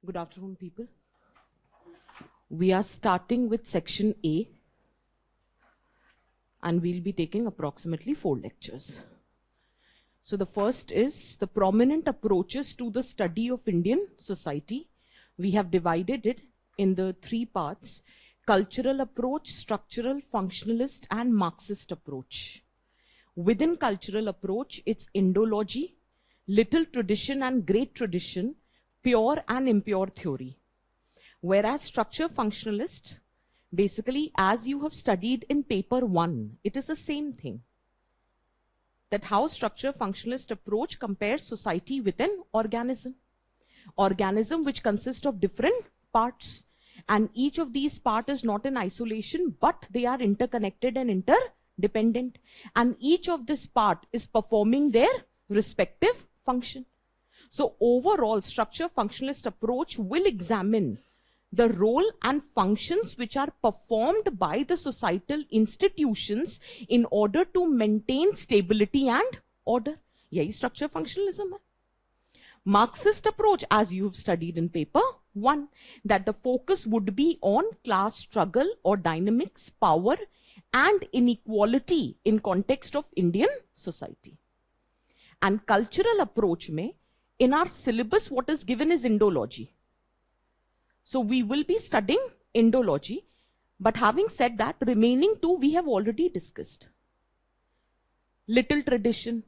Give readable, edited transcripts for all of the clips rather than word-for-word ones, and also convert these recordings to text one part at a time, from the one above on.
Good afternoon, people. We are starting with section A, and we'll be taking approximately 4 lectures. So the first is the prominent approaches to the study of Indian society. We have divided it in the 3 parts: cultural approach, structural, functionalist, and Marxist approach. Within cultural approach, it's Indology, little tradition and great tradition, pure and impure theory. Whereas structure functionalist, basically, as you have studied in paper 1, it is the same thing. That how structure functionalist approach compares society with an organism. Organism which consists of different parts, and each of these parts is not in isolation, but they are interconnected and interdependent. And each of this part is performing their respective function. So overall, structure functionalist approach will examine the role and functions which are performed by the societal institutions in order to maintain stability and order. Yahi structure functionalism hai. Marxist approach, as you've studied in paper 1, that the focus would be on class struggle or dynamics, power and inequality in context of Indian society. And cultural approach mein, in our syllabus, what is given is Indology. So we will be studying Indology, but having said that, remaining 2 we have already discussed. Little tradition,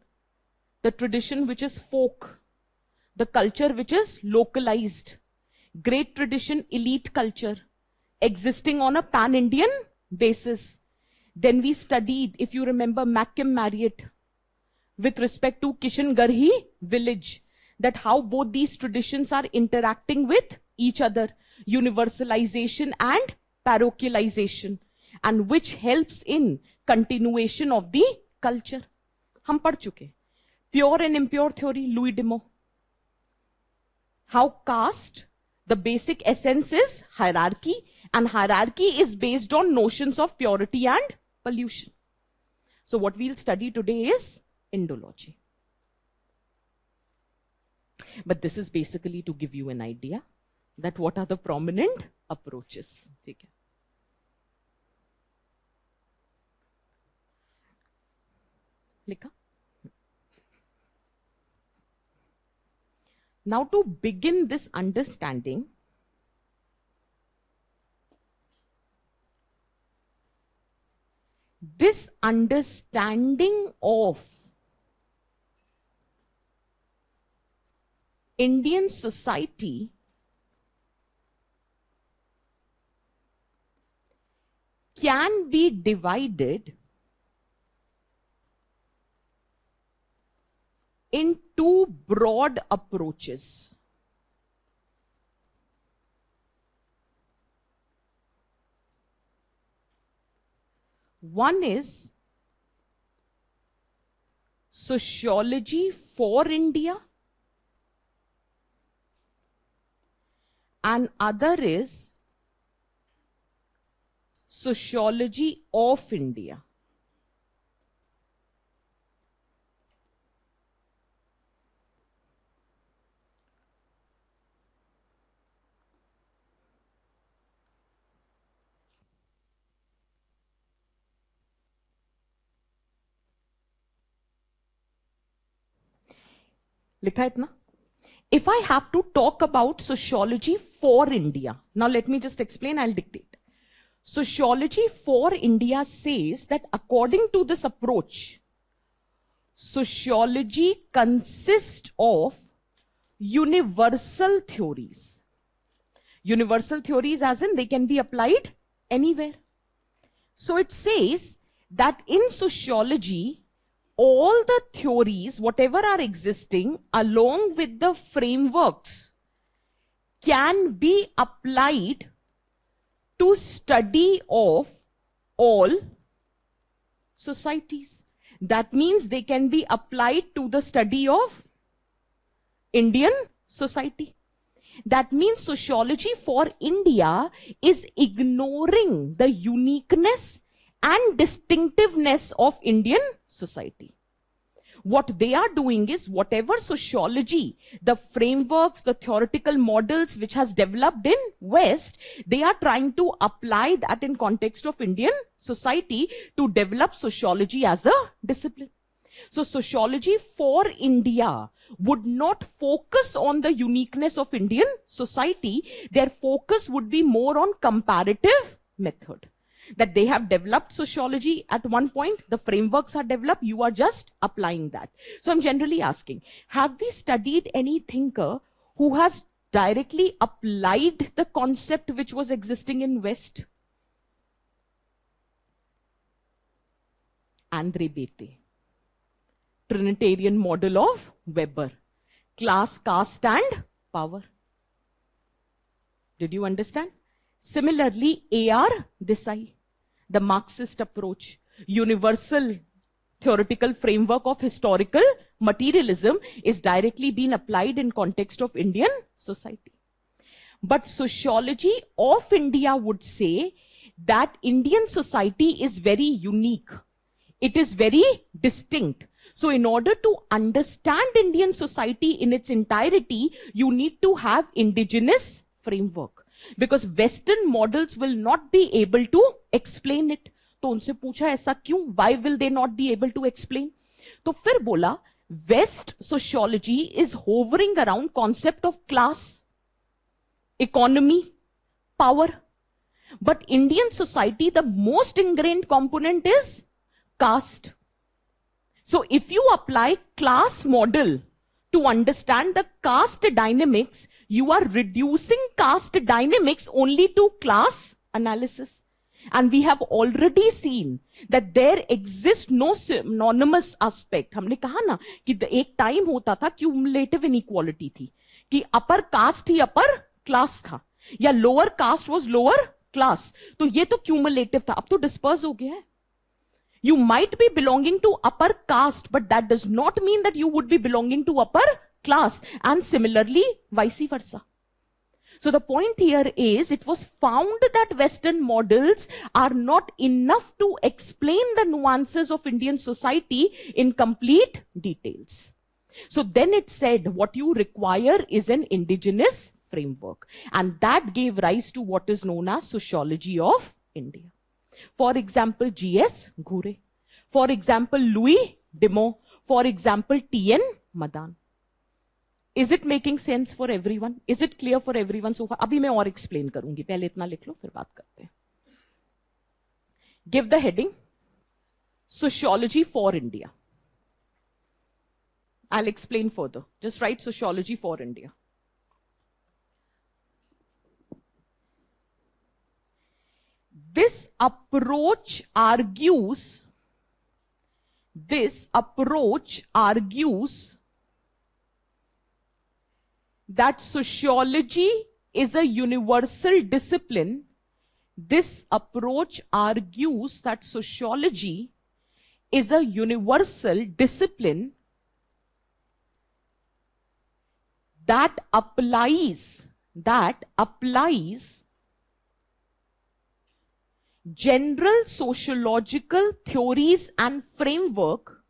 the tradition which is folk, the culture which is localized, great tradition, elite culture, existing on a pan-Indian basis. Then we studied, if you remember, Mackem Marriott with respect to Kishangarhi village, that how both these traditions are interacting with each other, universalization and parochialization, and which helps in continuation of the culture. Hum pad chuke. Pure and impure theory, Louis Demo. How caste, the basic essence is hierarchy, and hierarchy is based on notions of purity and pollution. So what we'll study today is Indology. But this is basically to give you an idea that what are the prominent approaches. Okay. Likha? Now to begin this understanding, of Indian society can be divided in 2 broad approaches. One is sociology for India, and other is sociology of India. Likha itna? If I have to talk about sociology for India, now let me just explain, I'll dictate. Sociology for India says that according to this approach, sociology consists of universal theories. Universal theories as in they can be applied anywhere. So it says that in sociology, all the theories, whatever are existing, along with the frameworks, can be applied to study of all societies. That means they can be applied to the study of Indian society. That means sociology for India is ignoring the uniqueness and distinctiveness of Indian society. What they are doing is whatever sociology, the frameworks, the theoretical models which has developed in West, they are trying to apply that in context of Indian society to develop sociology as a discipline. So sociology for India would not focus on the uniqueness of Indian society. Their focus would be more on comparative method. That they have developed sociology at one point, the frameworks are developed, you are just applying that. So I'm generally asking, have we studied any thinker who has directly applied the concept which was existing in West? Andre Bete. Trinitarian model of Weber. Class, caste and power. Did you understand? Similarly, A.R. Desai, the Marxist approach, universal theoretical framework of historical materialism is directly being applied in context of Indian society. But sociology of India would say that Indian society is very unique. It is very distinct. So in order to understand Indian society in its entirety, you need to have indigenous framework. Because Western models will not be able to explain it. तो उनसे पूछा ऐसा क्यों? Why will they not be able to explain? तो फिर बोला West sociology is hovering around concept of class, economy, power. But Indian society, the most ingrained component is caste. So if you apply class model to understand the caste dynamics, you are reducing caste dynamics only to class analysis. And we have already seen that there exists no synonymous aspect. हमने कहा ना कि एक time होता था cumulative inequality थी कि upper caste ही upper class था या lower caste was lower class. तो ये तो cumulative था, अब तो disperse हो गया है. You might be belonging to upper caste, but that does not mean that you would be belonging to upper class, and similarly vice versa. So the point here is it was found that Western models are not enough to explain the nuances of Indian society in complete details. So then it said what you require is an indigenous framework, and that gave rise to what is known as sociology of India. For example, G.S. Ghure. For example, Louis Dimot. For example, T.N. Madan. Is it making sense for everyone? Is it clear for everyone so far? अभी मैं और explain करूंगी. पहले इतना लिख लो, फिर बात करते हैं. Give the heading. Sociology for India. I'll explain further. Just write sociology for India. This approach argues that sociology is a universal discipline. This approach argues that sociology is a universal discipline that applies general sociological theories and frameworks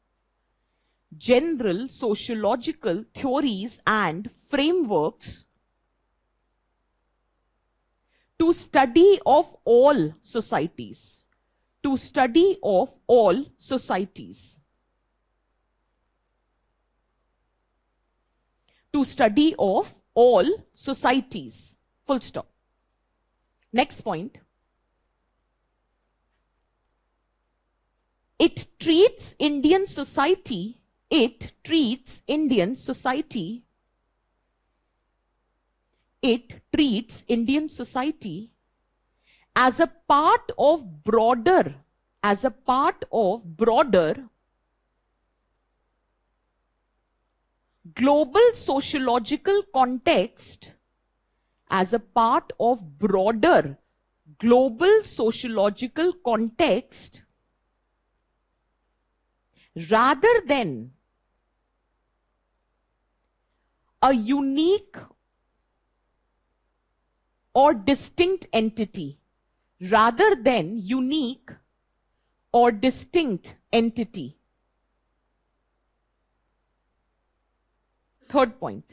to study of all societies. To study of all societies. To study of all societies. Full stop. Next point. It treats Indian society as a part of broader global sociological context, as a part of broader global sociological context, rather than a unique or distinct entity, rather than unique or distinct entity. Third point.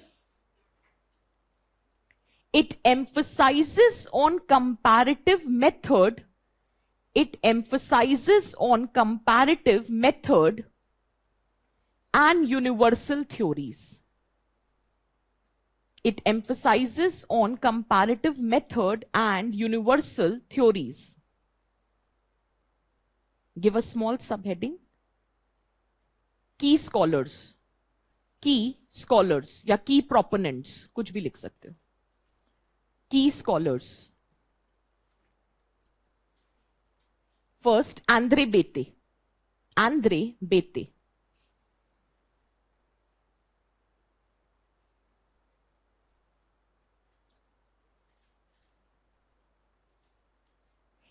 It emphasizes on comparative method. It emphasizes on comparative method and universal theories. It emphasizes on comparative method and universal theories. Give a small subheading. Key scholars. Key scholars या key proponents, कुछ भी लिख सकते हो. Key scholars. First, Andre Bete. Andre Bete.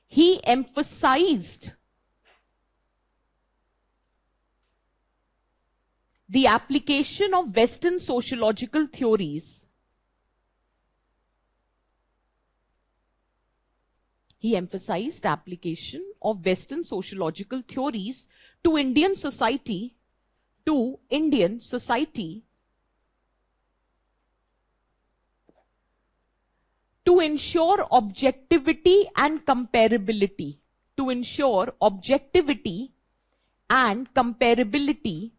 He emphasized the application of Western sociological theories. He emphasized application of Western sociological theories to Indian society, to ensure objectivity and comparability. To ensure objectivity and comparability.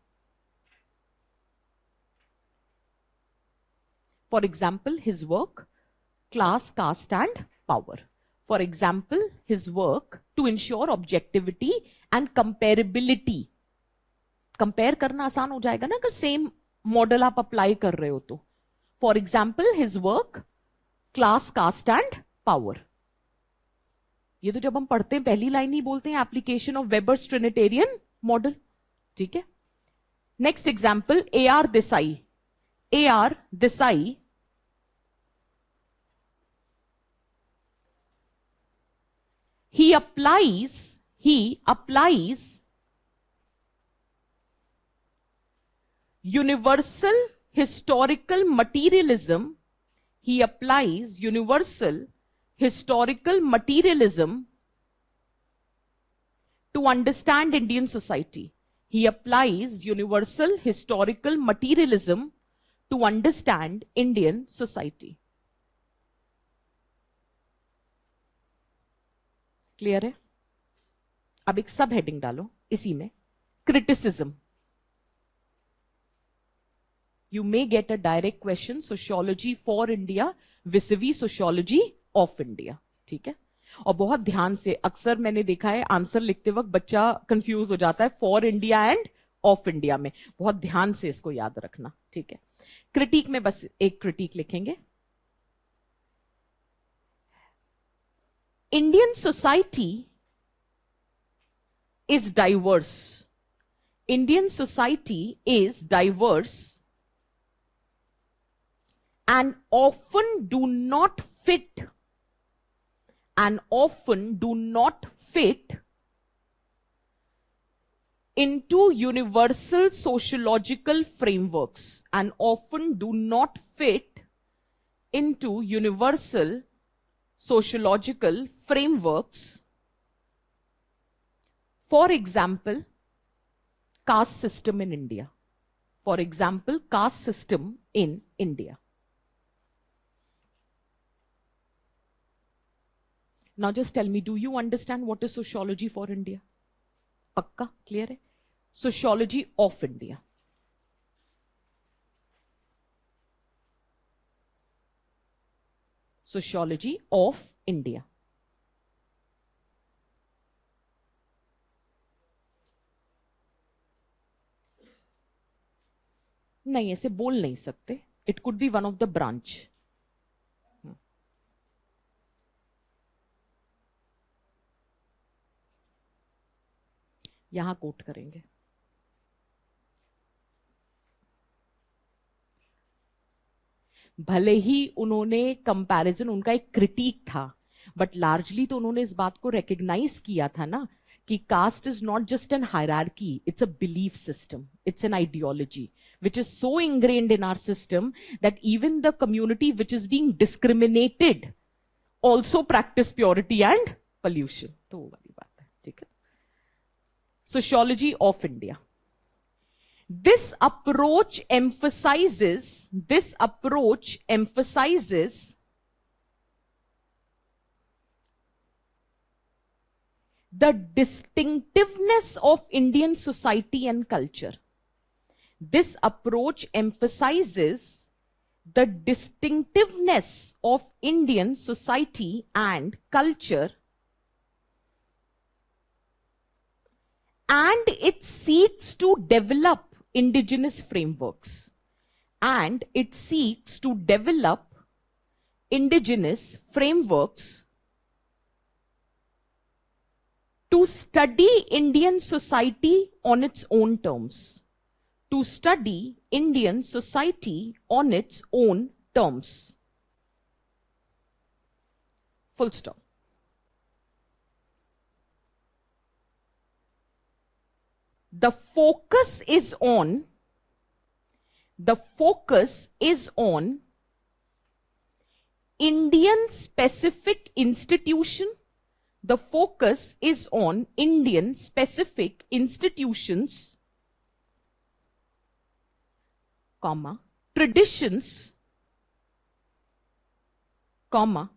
For example, his work, Class, Caste and Power. For example, his work to ensure objectivity and comparability. Compare करना आसान हो जाएगा ना अगर same model आप apply कर रहे हो तो. For example, his work, Class, Caste and Power. ये तो जब हम पढ़ते हैं पहली लाइन ही बोलते हैं application of Weber's Trinitarian model. ठीक है. Next example, A.R. Desai. A.R. Desai. He applies universal historical materialism. He applies universal historical materialism to understand Indian society. He applies universal historical materialism to understand Indian society. Clear है. अब एक subheading डालो इसी में, criticism. You may get a direct question, sociology for India vis-a-vis sociology of India. ठीक है. और बहुत ध्यान से, अक्सर मैंने देखा है आंसर लिखते वक्त बच्चा कंफ्यूज हो जाता है for India end of India में. बहुत ध्यान से इसको याद रखना. ठीक है. क्रिटिक में बस एक क्रिटिक लिखेंगे. Indian society is diverse. Indian society is diverse and often do not fit into universal sociological frameworks, and often do not fit into universal sociological frameworks. For example, caste system in India. For example, caste system in India. Now just tell me, do you understand what is sociology for India? Pakka? Clear hai? Sociology of India. Sociology of India. नहीं, ऐसे बोल नहीं सकते. It could be one of the branch. यहां coat करेंगे. भले ही उन्होंने comparison, उनका एक क्रिटिक था, बट लार्जली तो उन्होंने इस बात को रिकॉग्नाइज किया था ना कि caste is not just an hierarchy, it's a belief system, it's an ideology which is so ingrained in our system that even the community which is being discriminated also practice purity and pollution. तो वो वाली बात है. ठीक है. sociology of India. This approach emphasizes the distinctiveness of Indian society and culture. This approach emphasizes the distinctiveness of Indian society and culture, and it seeks to develop indigenous frameworks. To study Indian society on its own terms. Full stop. The focus is on Indian specific institution. The focus is on Indian specific institutions, comma, traditions, comma,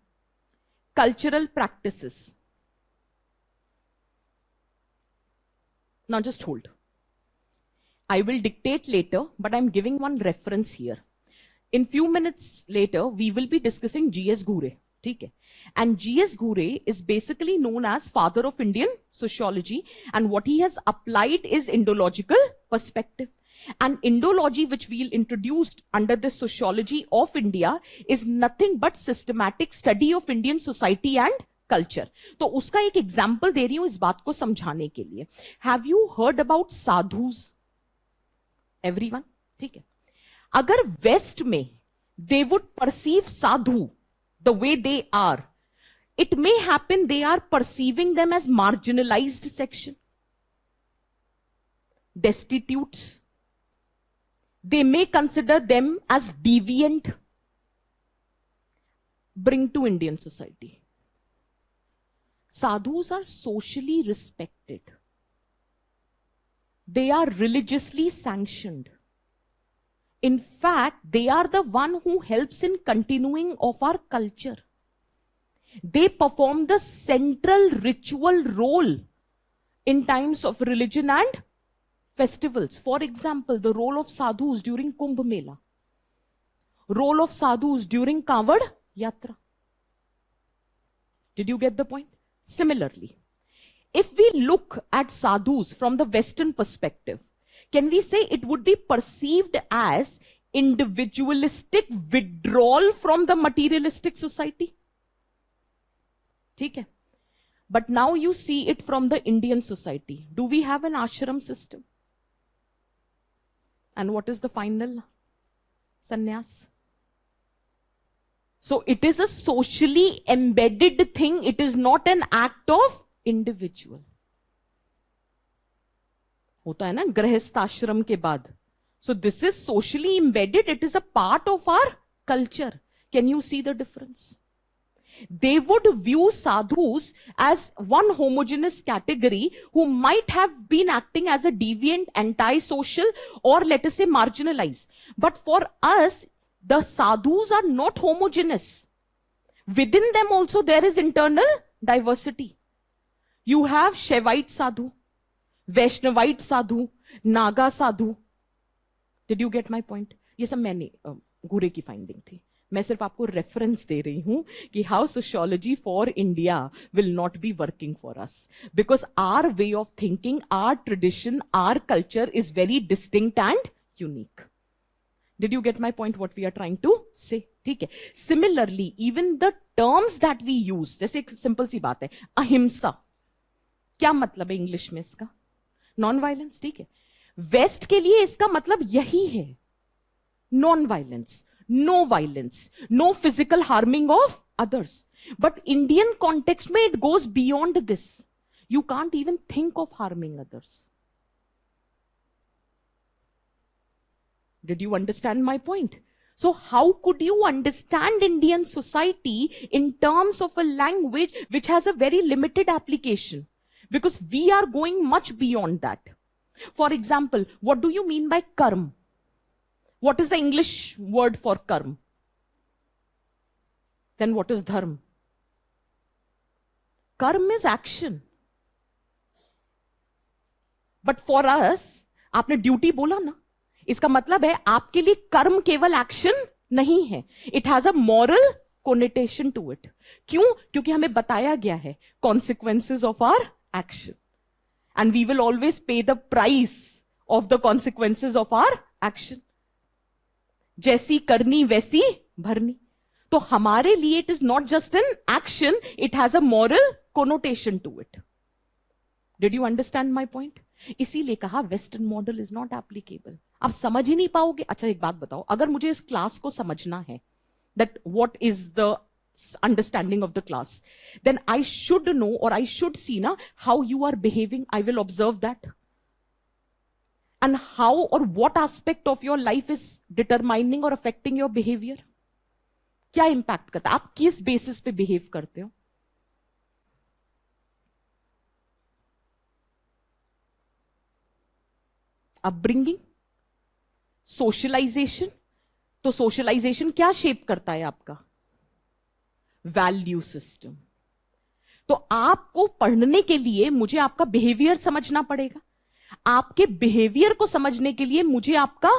cultural practices. Now just hold. I will dictate later, but I'm giving one reference here. In few minutes later, we will be discussing G.S. Ghurye. Okay. And G.S. Ghurye is basically known as father of Indian sociology, and what he has applied is Indological perspective. And Indology, which we'll introduce under the sociology of India, is nothing but systematic study of Indian society and culture. तो उसका एक example दे रही हूं इस बात को समझाने के लिए. Have you heard about sadhus? Everyone? ठीक है. अगर वेस्ट में they would perceive sadhu the way they are, it may happen they are perceiving them as marginalized section, destitutes. They may consider them as deviant. Bring to Indian society. Sadhus are socially respected. They are religiously sanctioned. In fact, they are the one who helps in continuing of our culture. They perform the central ritual role in times of religion and festivals. For example, the role of sadhus during Kumbh Mela. Role of sadhus during Kanwad Yatra. Did you get the point? Similarly, if we look at sadhus from the Western perspective, can we say it would be perceived as individualistic withdrawal from the materialistic society? Okay. But now you see it from the Indian society. Do we have an ashram system? And what is the final? Sannyas. So it is a socially embedded thing. It is not an act of individual. होता है ना गृहस्थ आश्रम के बाद. So this is socially embedded. It is a part of our culture. Can you see the difference? They would view sadhus as one homogeneous category who might have been acting as a deviant, anti-social, or let us say marginalized. But for us, the sadhus are not homogeneous. Within them also there is internal diversity. You have Shaivite sadhu, Vaishnavite sadhu, Naga sadhu. Did you get my point? ये सब मैंने घूरे की finding थी. मैं सिर्फ आपको reference दे रही हूं कि how sociology for India will not be working for us, because our way of thinking, our tradition, our culture is very distinct and unique. Did you get my point? What we are trying to say? ठीक है. Similarly, even the terms that we use, जैसे एक simple सी बात है, अहिंसा. क्या मतलब है इंग्लिश में इसका? Non violence. ठीक है. वेस्ट के लिए इसका मतलब यही है, non violence, no violence, no physical harming of others. But Indian context में it goes beyond this. You can't even think of harming others. Did you understand my point? So how could you understand Indian society in terms of a language which has a very limited application? because we are going much beyond that. For example, what do you mean by karma? What is the English word for karma? Then what is dharma? Karma is action. But for us, आपने duty बोला ना, इसका मतलब है आपके लिए कर्म केवल एक्शन नहीं है. It has a moral connotation to it. क्यों? क्योंकि हमें बताया गया है consequences of our action, and we will always pay the price of the consequences of our action. जैसी करनी वैसी भरनी. तो हमारे लिए it is not just an action, it has a moral connotation to it. Did you understand my point? इसीलिए कहा western model is not applicable. आप समझ ही नहीं पाओगे. अच्छा एक बात बताओ, अगर मुझे इस क्लास को समझना है, that what is the understanding of the class, then I should know or I should see na how you are behaving. I will observe that, and how or what aspect of your life is determining or affecting your behavior. क्या impact करता है, आप किस basis पे behave करते हो. Upbringing, socialisation. तो socialisation क्या शेप करता है आपका? Value system. तो आपको पढ़ने के लिए मुझे आपका बिहेवियर समझना पड़ेगा. आपके बिहेवियर को समझने के लिए मुझे आपका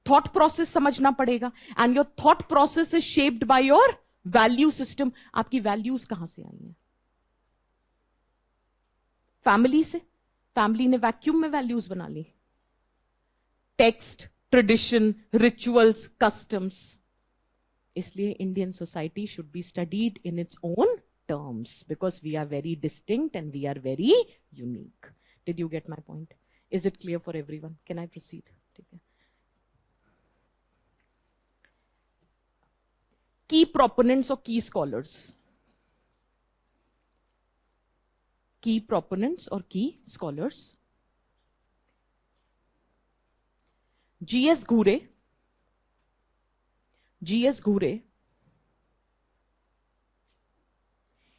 थॉट प्रोसेस समझना पड़ेगा, and your thought process is shaped by your value system. आपकी वैल्यूज कहां से आई हैं? फैमिली से. फैमिली ने वैक्यूम में वैल्यूज बना ली. Text, tradition, rituals, customs. इसलिए Indian society should be studied in its own terms, because we are very distinct and we are very unique. Did you get my point? Is it clear for everyone? Can I proceed? ठीक है. की proponents और की scholars. की proponents और की scholars. G.S. Ghurye. G.S. Ghurye.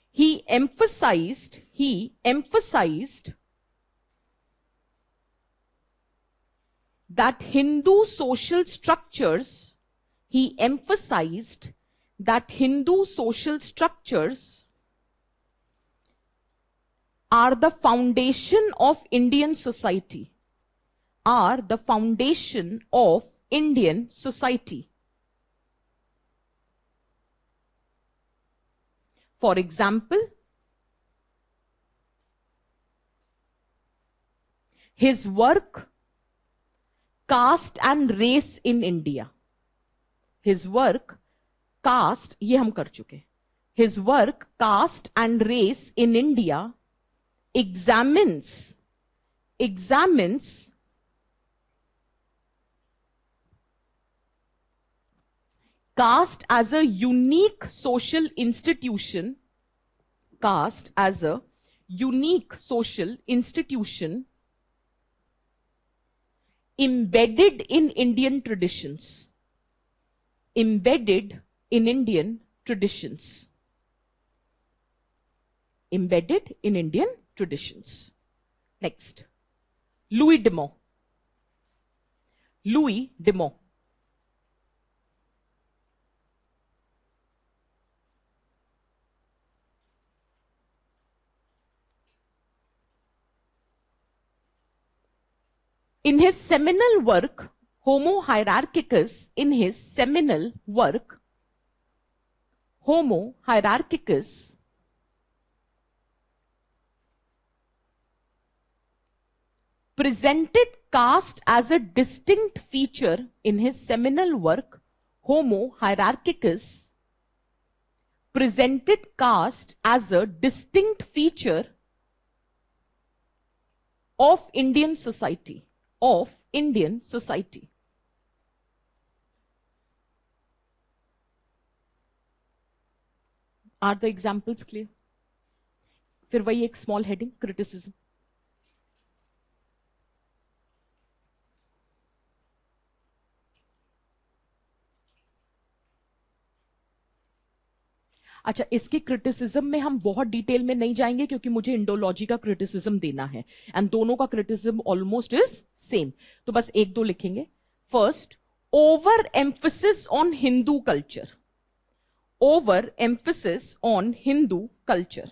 He emphasized that Hindu social structures, are the foundation of Indian society. For example, his work, Caste and Race in India. His work, caste, ये हम कर चुके. His work, Caste and Race in India, examines caste as a unique social institution, embedded in Indian traditions. Next, Louis de Meaux. In his seminal work, Homo Hierarchicus, presented caste as a distinct feature in his seminal work, Homo Hierarchicus, presented caste as a distinct feature of Indian society. Are the examples clear? फिर वही एक small heading, criticism. अच्छा, इसके criticism में हम बहुत detail में नहीं जाएंगे क्योंकि मुझे इंडोलॉजी का क्रिटिसिज्म देना है एंड दोनों का क्रिटिसिज्म ऑलमोस्ट इज सेम, तो बस एक दो लिखेंगे. First, over emphasis on Hindu culture. Over emphasis on Hindu culture.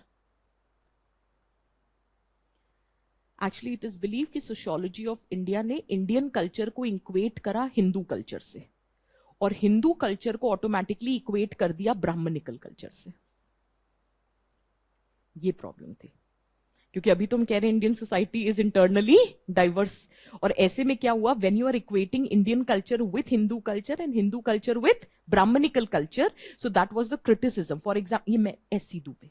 Actually it is believe कि सोशियोलॉजी ऑफ इंडिया ने इंडियन कल्चर को इक्वेट करा हिंदू कल्चर से और हिंदू कल्चर को ऑटोमेटिकली इक्वेट कर दिया ब्राह्मणिकल कल्चर से. ये प्रॉब्लम थी क्योंकि अभी तुम कह रहे हैं Indian society is internally diverse, और ऐसे में क्या हुआ, when you are equating Indian culture with Hindu culture and Hindu culture with Brahmanical culture, so that was the criticism. For example, ये मैं एससी दुबे,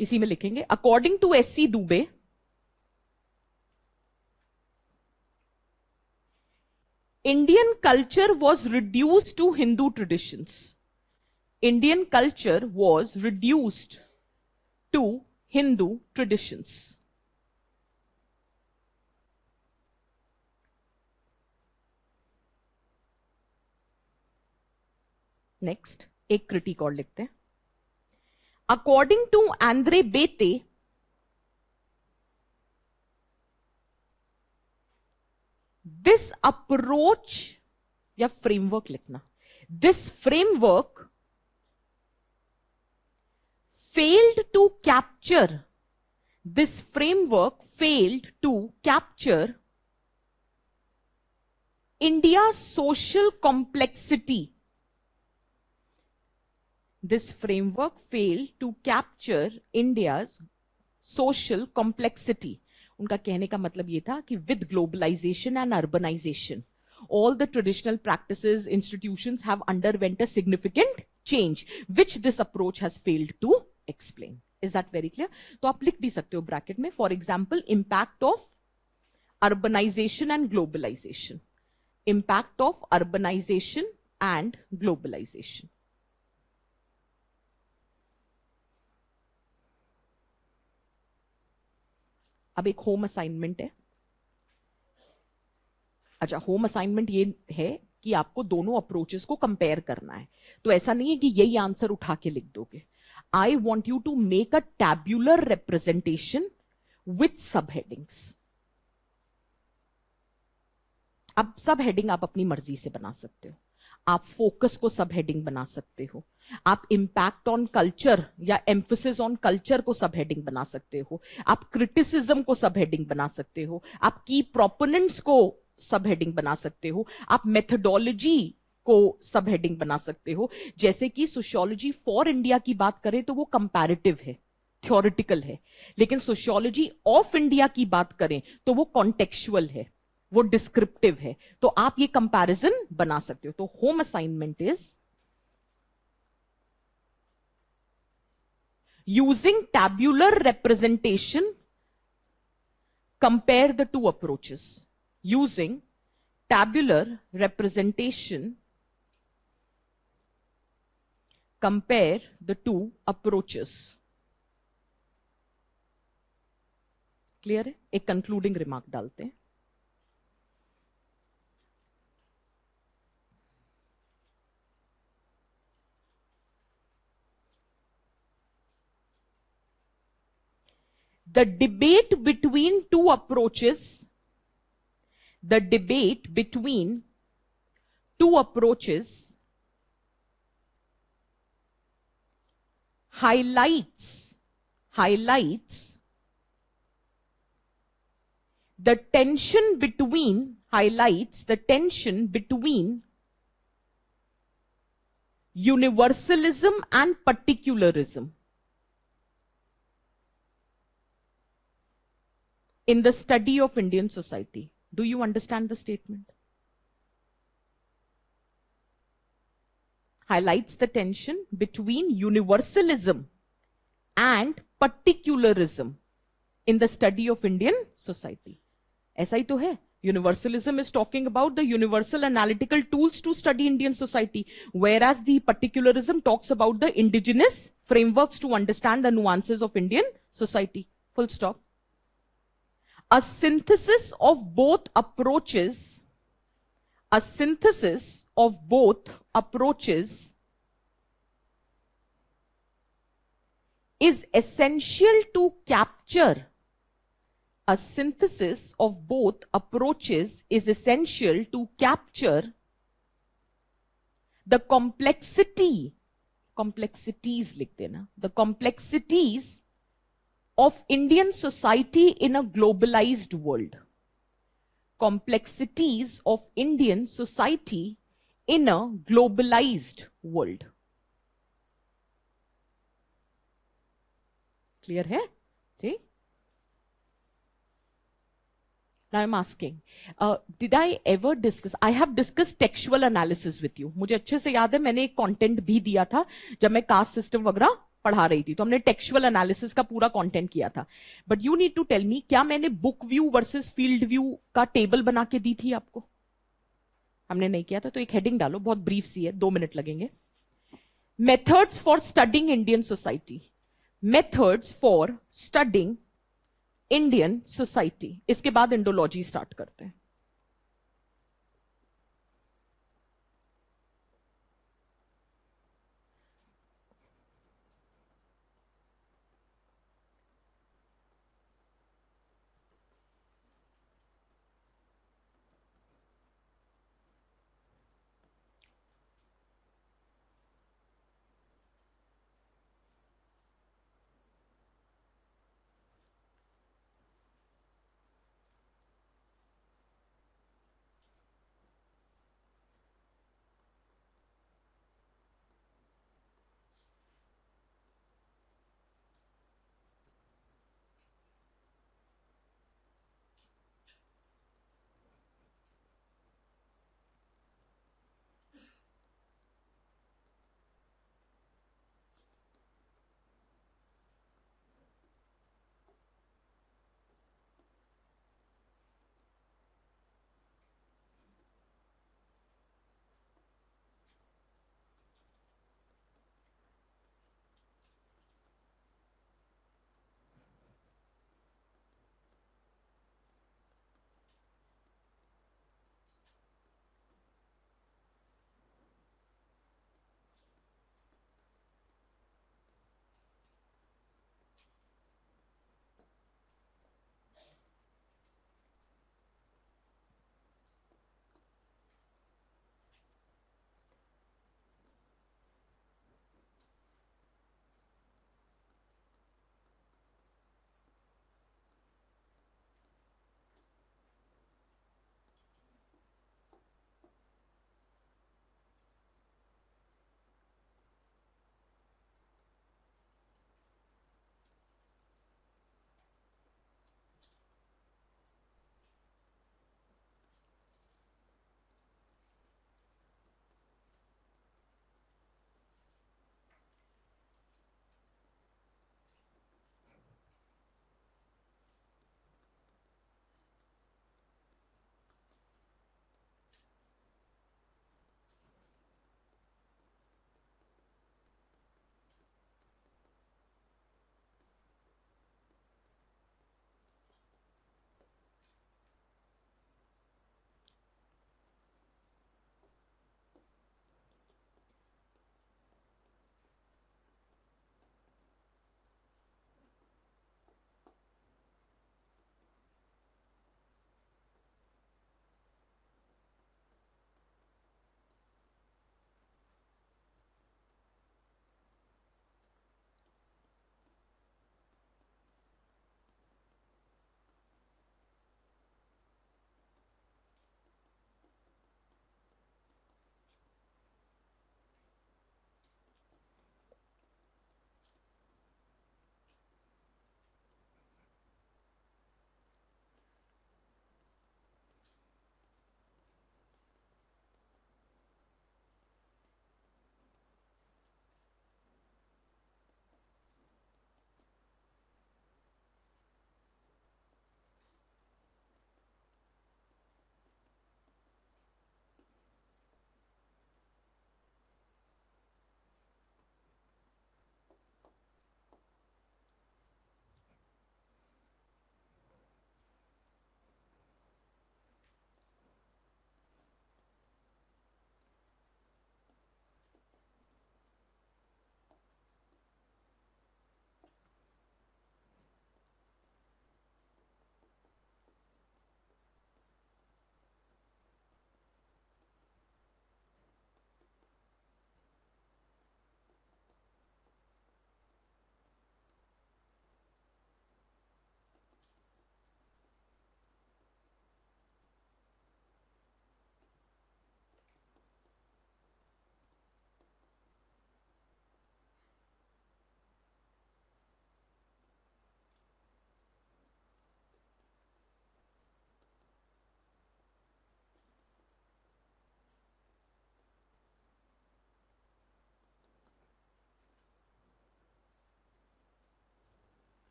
इसी में लिखेंगे, according to SC Dube, Indian culture was reduced to Hindu traditions. Indian culture was reduced to Hindu traditions. Next, एक critique और लिखते हैं. According to Andre Bete, this approach या framework लिखना, this framework failed to capture India's social complexity. This framework failed to capture India's social complexity. उनका कहने का मतलब ये था कि with globalization and urbanization, all the traditional practices, institutions have underwent a significant change, which this approach has failed to explain. Is that very clear? तो आप लिख भी सकते हो ब्रैकेट में, for example, impact of urbanization and globalization. Impact of urbanization and globalization. अब एक home assignment है. अच्छा, होम असाइनमेंट ये है कि आपको दोनों अप्रोचेस को कंपेयर करना है, तो ऐसा नहीं है कि यही आंसर उठा के लिख दोगे. I want you to make a tabular representation with sub headings. अब सब हेडिंग आप अपनी मर्जी से बना सकते हो. आप फोकस को सब हेडिंग बना सकते हो, आप इंपैक्ट ऑन कल्चर या एम्फोसिस ऑन कल्चर को सब हेडिंग बना सकते हो, आप क्रिटिसिज्म को सब हेडिंग बना सकते हो, आप की प्रोपोनेंट्स को सब हेडिंग बना सकते हो, आप मेथोडोलॉजी को सब हेडिंग बना सकते हो. जैसे कि सोशियोलॉजी फॉर इंडिया की बात करें तो वो कंपैरेटिव है, थ्योरेटिकल है, लेकिन सोशियोलॉजी ऑफ इंडिया की बात करें तो वो कॉन्टेक्चुअल है, वो डिस्क्रिप्टिव है. तो आप ये कंपैरिजन बना सकते हो. तो home assignment is using tabular representation, compare the two approaches. Using tabular representation, compare the two approaches. Clear है? एक कंक्लूडिंग रिमार्क डालते हैं. The debate between two approaches highlights the tension between universalism and particularism in the study of Indian society. Do you understand the statement? Highlights the tension between universalism and particularism in the study of Indian society. ऐसा ही तो है. Universalism is talking about the universal analytical tools to study Indian society, whereas the particularism talks about the indigenous frameworks to understand the nuances of Indian society. Full stop. A synthesis of both approaches is essential to capture. A synthesis of both approaches is essential to capture the complexities लिख देना, the complexities of Indian society in a globalized world. Complexities of Indian society in a globalized world. Clear है? ठीक? Now I'm asking, did I ever discuss? I have discussed textual analysis with you. मुझे अच्छे से याद है, मैंने एक content भी दिया था जब मैं कास्ट सिस्टम वगैरह पढ़ा रही थी, तो हमने टेक्सुअल एनालिसिस का पूरा कंटेंट किया था. But you need to tell me, क्या मैंने book view versus field view का टेबल बना के दी थी आपको? हमने नहीं किया था, तो एक हेडिंग डालो, बहुत ब्रीफ सी है, 2 मिनट लगेंगे. Methods for studying Indian society. Methods for studying Indian society. इसके बाद इंडोलॉजी स्टार्ट करते हैं.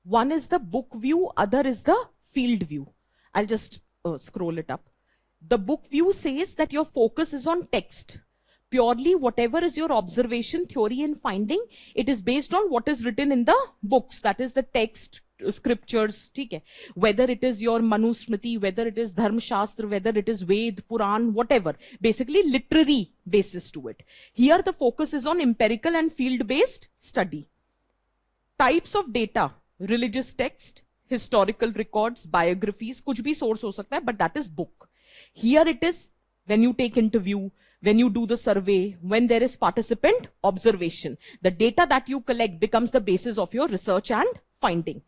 One is the book view, other is the field view. I'll just scroll it up. The book view says that your focus is on text. Purely whatever is your observation, theory and finding, it is based on what is written in the books, that is the text, scriptures, ठीक है? Whether it is your Manusmriti, whether it is Dharma Shastra, whether it is Ved, Puran, whatever, basically literary basis to it. Here the focus is on empirical and field-based study. Types of data, religious text, historical records, biographies, कुछ भी source हो सकता है, but that is book. Here it is when you take interview, when you do the survey, when there is participant observation. The data that you collect becomes the basis of your research and finding.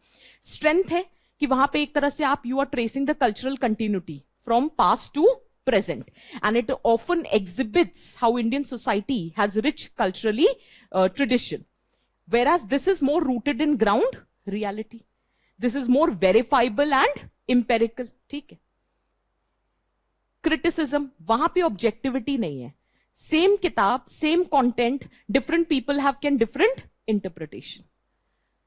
Strength है कि वहां पे एक तरह से आप you are tracing the cultural continuity from past to present, and it often exhibits how Indian society has rich culturally tradition. Whereas this is more rooted in ground reality. This is more verifiable and empirical. ठीक है? Criticism, वहां पे objectivity नहीं है. Same किताब, same content, different people have different interpretation.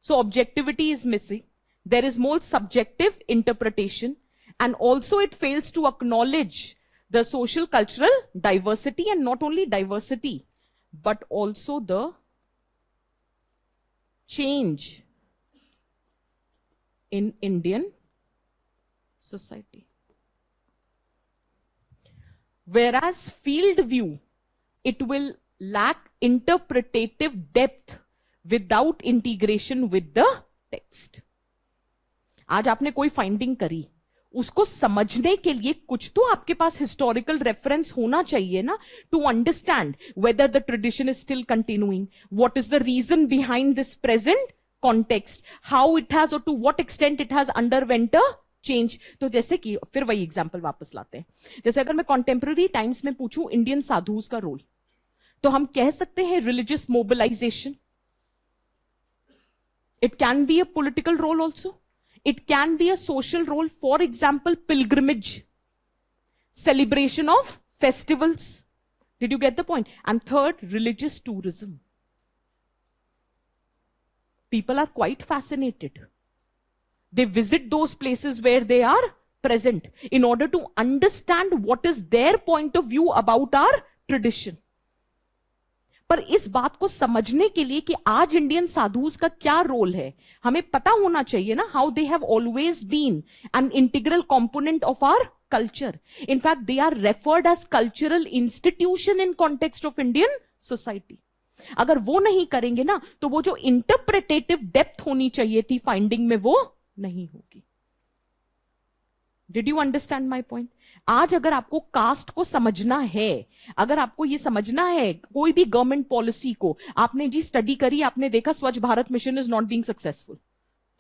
So objectivity is missing. There is more subjective interpretation, and also it fails to acknowledge the social cultural diversity, and not only diversity, but also the change in Indian society. Whereas field view, it will lack interpretative depth without integration with the text. आज आपने कोई finding करी, उसको समझने के लिए कुछ तो आपके पास हिस्टोरिकल रेफरेंस होना चाहिए ना, to understand whether the tradition is still continuing, what is the reason behind this present context, how it has और to what extent it has undergone a change. तो जैसे कि फिर वही एग्जांपल वापस लाते हैं. जैसे अगर मैं कॉन्टेम्पररी टाइम्स में पूछूं इंडियन साधुज का रोल, तो हम कह सकते हैं religious mobilisation. It can be a political role also. It can be a social role, for example, pilgrimage, celebration of festivals. Did you get the point? And third, religious tourism. People are quite fascinated. They visit those places where they are present in order to understand what is their point of view about our tradition. पर इस बात को समझने के लिए कि आज Indian sadhus का क्या रोल है, हमें पता होना चाहिए ना, how they have always been an integral component of our culture. In fact they are referred as cultural institution in context of Indian society. अगर वो नहीं करेंगे ना, तो वो जो इंटरप्रिटेटिव डेप्थ होनी चाहिए थी फाइंडिंग में, वो नहीं होगी. Did you understand my point? आज अगर आपको कास्ट को समझना है, अगर आपको ये समझना है कोई भी गवर्नमेंट पॉलिसी को, आपने जी स्टडी करी, आपने देखा Swachh Bharat mission is not being successful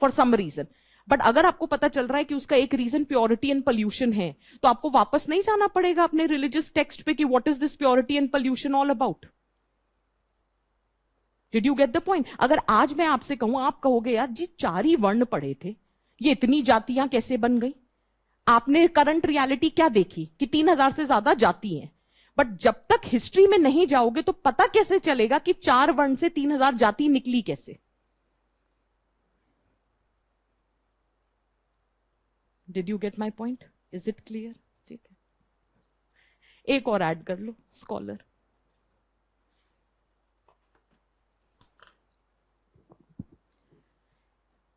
for some reason, but अगर आपको पता चल रहा है कि उसका एक रीजन प्योरिटी एंड पोल्यूशन है, तो आपको वापस नहीं जाना पड़ेगा अपने रिलीजियस टेक्स्ट पे कि what is this purity and pollution all about. Did you get the point? अगर आज मैं आपसे कहूं, आप कहोगे यार जी 4 ही वर्ण पढ़े थे, ये इतनी जातियां कैसे बन गई? आपने करंट रियलिटी क्या देखी कि 3000 से ज्यादा जाति हैं, बट जब तक हिस्ट्री में नहीं जाओगे तो पता कैसे चलेगा कि 4 वर्ण से 3000 जाति निकली कैसे? Did you get my point? Is it clear? ठीक है, एक और ऐड कर लो, स्कॉलर.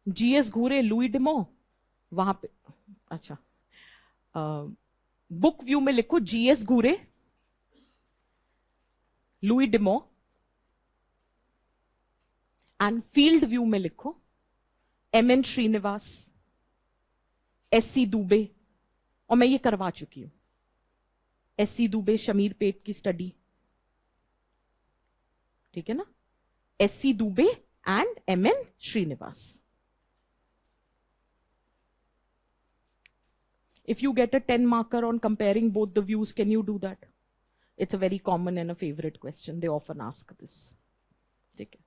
जीएस घूरे, लुई डिमो, वहां पे, अच्छा, बुक व्यू में लिखो जीएस घूरे, लुई डिमो, एंड फील्ड व्यू में लिखो एमएन श्रीनिवास, एससी दुबे, और मैं ये करवा चुकी हूं, एससी दुबे शमीर पेट की स्टडी, ठीक है ना, SC Dube and MN Srinivas. If you get a 10 marker on comparing both the views, can you do that? It's a very common and a favorite question. They often ask this. Okay.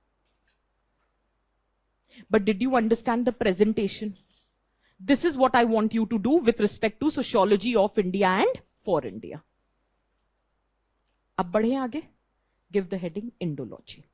But did you understand the presentation? This is what I want you to do with respect to sociology of India and for India. अब बढ़े आगे. Give the heading Indology.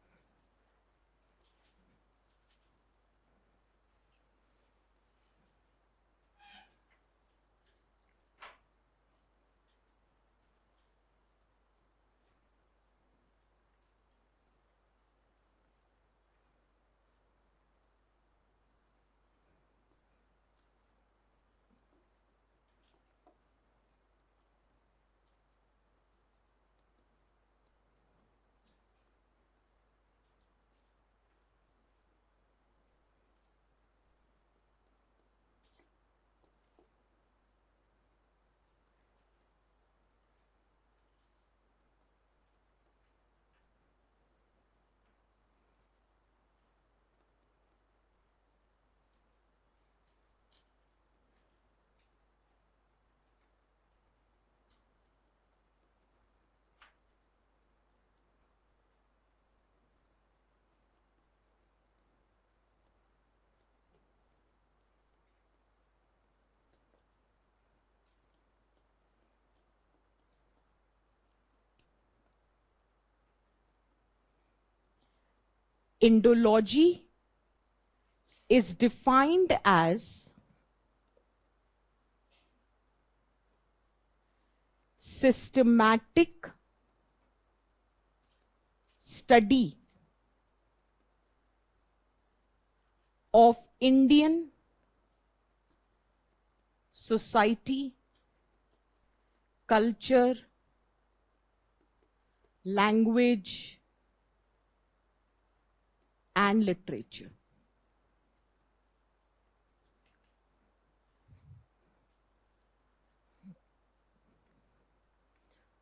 Indology is defined as systematic study of Indian society, culture, language, and literature.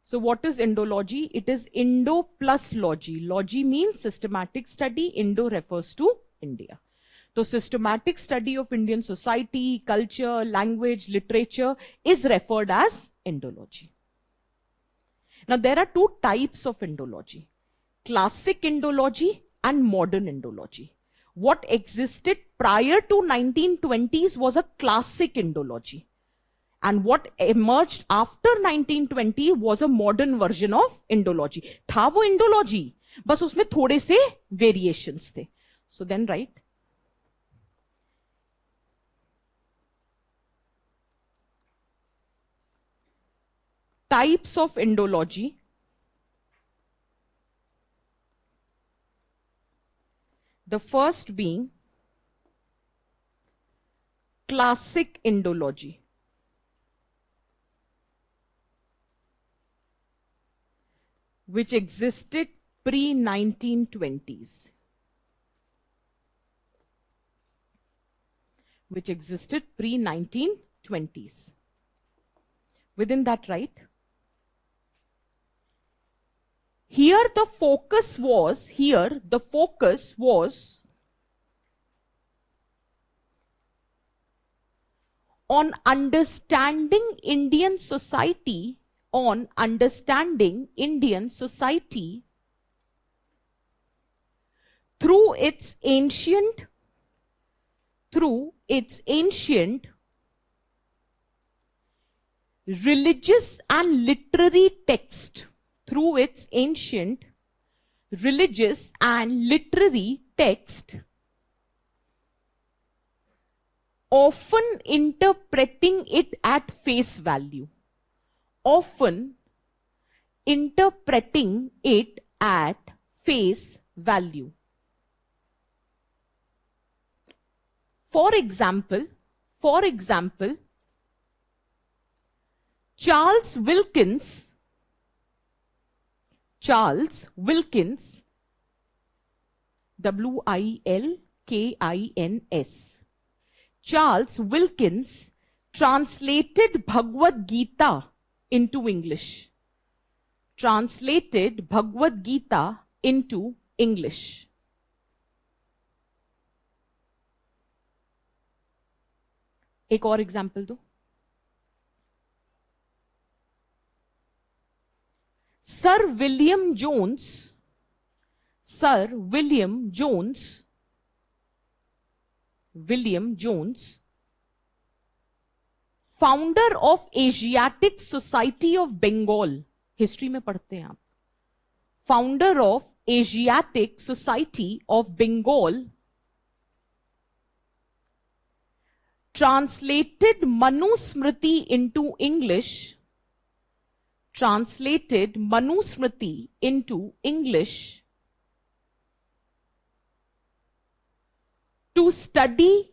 So what is Indology? It is Indo plus logy. Logy means systematic study. Indo refers to India. So systematic study of Indian society, culture, language, literature is referred as Indology. Now there are two types of Indology: classic Indology and modern Indology. What existed prior to 1920s was a classic Indology. And what emerged after 1920 was a modern version of Indology. था वो Indology, बस उसमें थोड़े से variations थे. So then write. Types of Indology. The first being classic Indology, which existed pre-1920s. Which existed pre-1920s. Within that, right? Here the focus was on understanding Indian society, through its ancient religious and literary text, often interpreting it at face value. For example, Charles Wilkins, W-I-L-K-I-N-S, Charles Wilkins translated Bhagavad Gita into English. एक और example दो. Sir William Jones, founder of Asiatic Society of Bengal, history में पढ़ते हैं आप, founder of Asiatic Society of Bengal, translated Manusmriti into English, to study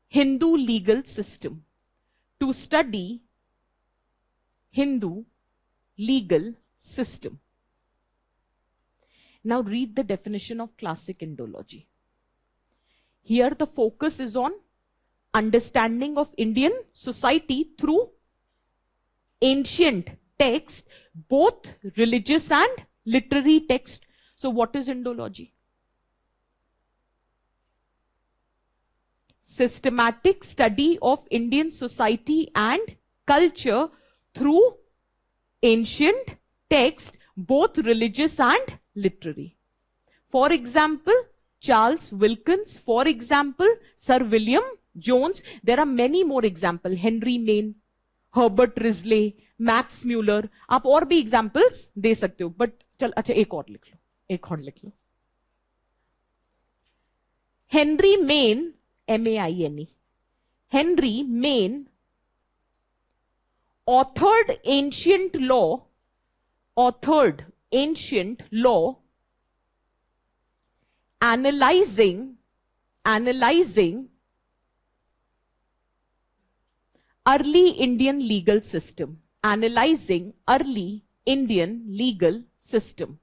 Hindu legal system. Now read the definition of classic Indology. Here the focus is on understanding of Indian society through ancient text, both religious and literary text. So what is Indology? Systematic study of Indian society and culture through ancient text, both religious and literary. For example, Charles Wilkins, for example, Sir William Jones. There are many more examples. Henry Maine, Herbert Risley, Max Muller. आप और भी examples दे सकते हो. But चल अच्छा एक और लिख लो. Henry Maine, M-A-I-N-E, Henry Maine authored ancient law analyzing early Indian legal system. Analyzing early Indian legal system.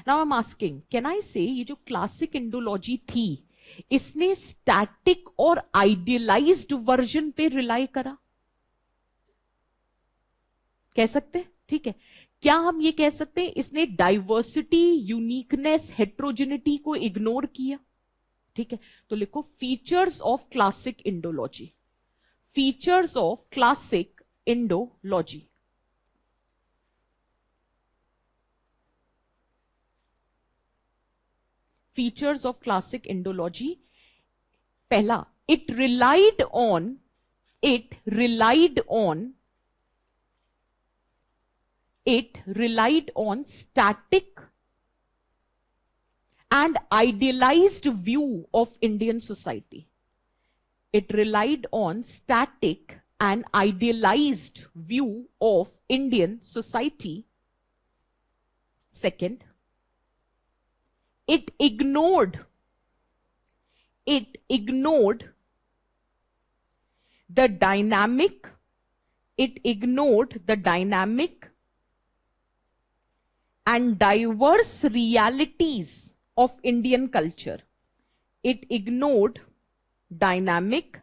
Now I'm asking, can I say ये जो क्लासिक इंडोलॉजी थी, इसने स्टैटिक और आइडियलाइज्ड वर्जन पे रिलाई करा? कह सकते? ठीक है। क्या हम ये कह सकते हैं इसने डाइवर्सिटी, यूनिकनेस, हेट्रोजेनिटी को इग्नोर किया? ठीक है, तो लिखो features of classic Indology. Features of classic Indology. Features of classic Indology. पहला, it relied on static and idealized view of Indian society. It relied on static and idealized view of Indian society. Second, it ignored the dynamic and diverse realities of Indian culture. It ignored dynamic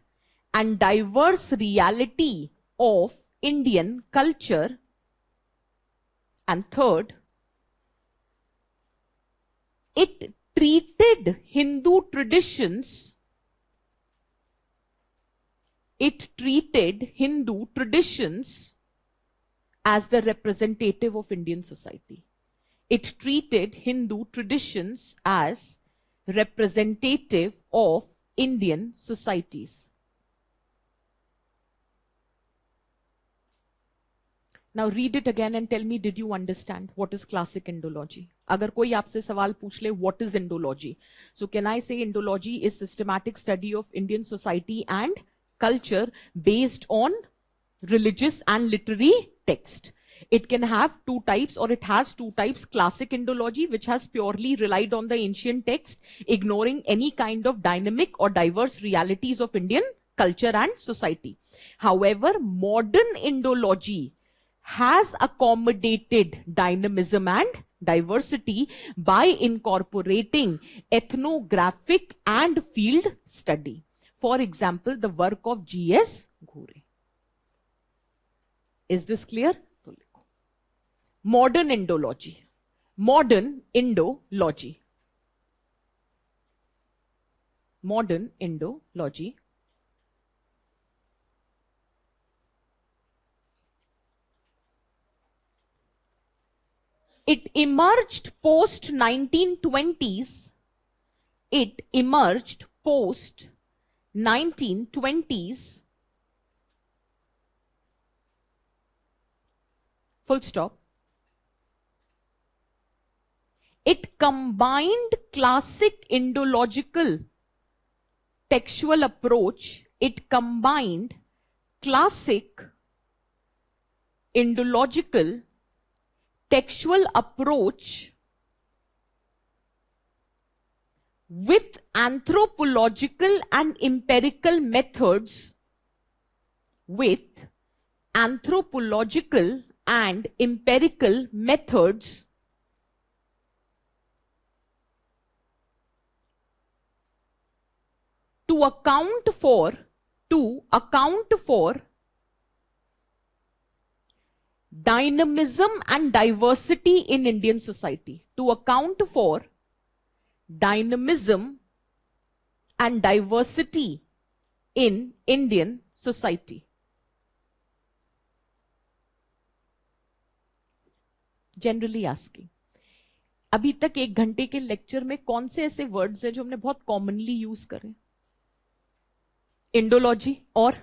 and diverse reality of Indian culture. And third, it treated Hindu traditions as the representative of Indian society. It treated Hindu traditions as representative of Indian societies. Now read it again and tell me, did you understand what is classic Indology? अगर कोई आपसे सवाल पूछ ले, what is Indology? So can I say Indology is systematic study of Indian society and culture based on religious and literary text. It can have two types, or it has two types: classic Indology, which has purely relied on the ancient text, ignoring any kind of dynamic or diverse realities of Indian culture and society. However, modern Indology has accommodated dynamism and diversity by incorporating ethnographic and field study. For example, the work of G.S. Ghore. Is this clear? Modern Indology. Modern Indology. Modern Indology. It emerged post 1920s. It emerged post 1920s. Full stop. It combined classic Indological textual approach. It combined classic Indological textual approach with anthropological and empirical methods, to account for dynamism and diversity in Indian society. To account for dynamism and diversity in Indian society. Generally asking, अभी तक 1 घंटे के lecture में कौन से ऐसे words हैं जो हमने बहुत कॉमनली यूज करे? इंडोलॉजी और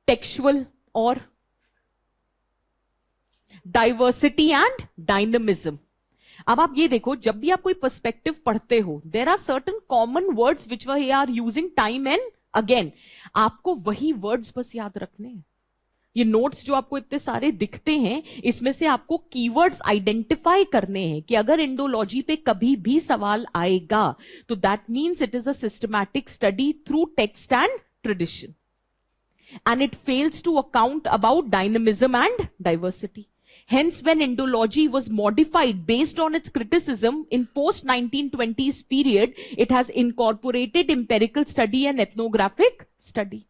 टेक्सुअल और डाइवर्सिटी एंड डायनेमिज्म। अब आप ये देखो, जब भी आप कोई पर्सपेक्टिव पढ़ते हो, there are certain common words which we are using time and again. आपको वही वर्ड्स बस याद रखने हैं। ये नोट्स जो आपको इतने सारे दिखते हैं, इसमें से आपको कीवर्ड्स आइडेंटिफाई करने हैं कि अगर इंडोलॉजी पे कभी भी सवाल आएगा तो that means it is a systematic study through text and tradition, and it fails to account about dynamism and diversity. Hence, when Indology was modified based on its criticism in post-1920s period, it has incorporated empirical study and ethnographic study.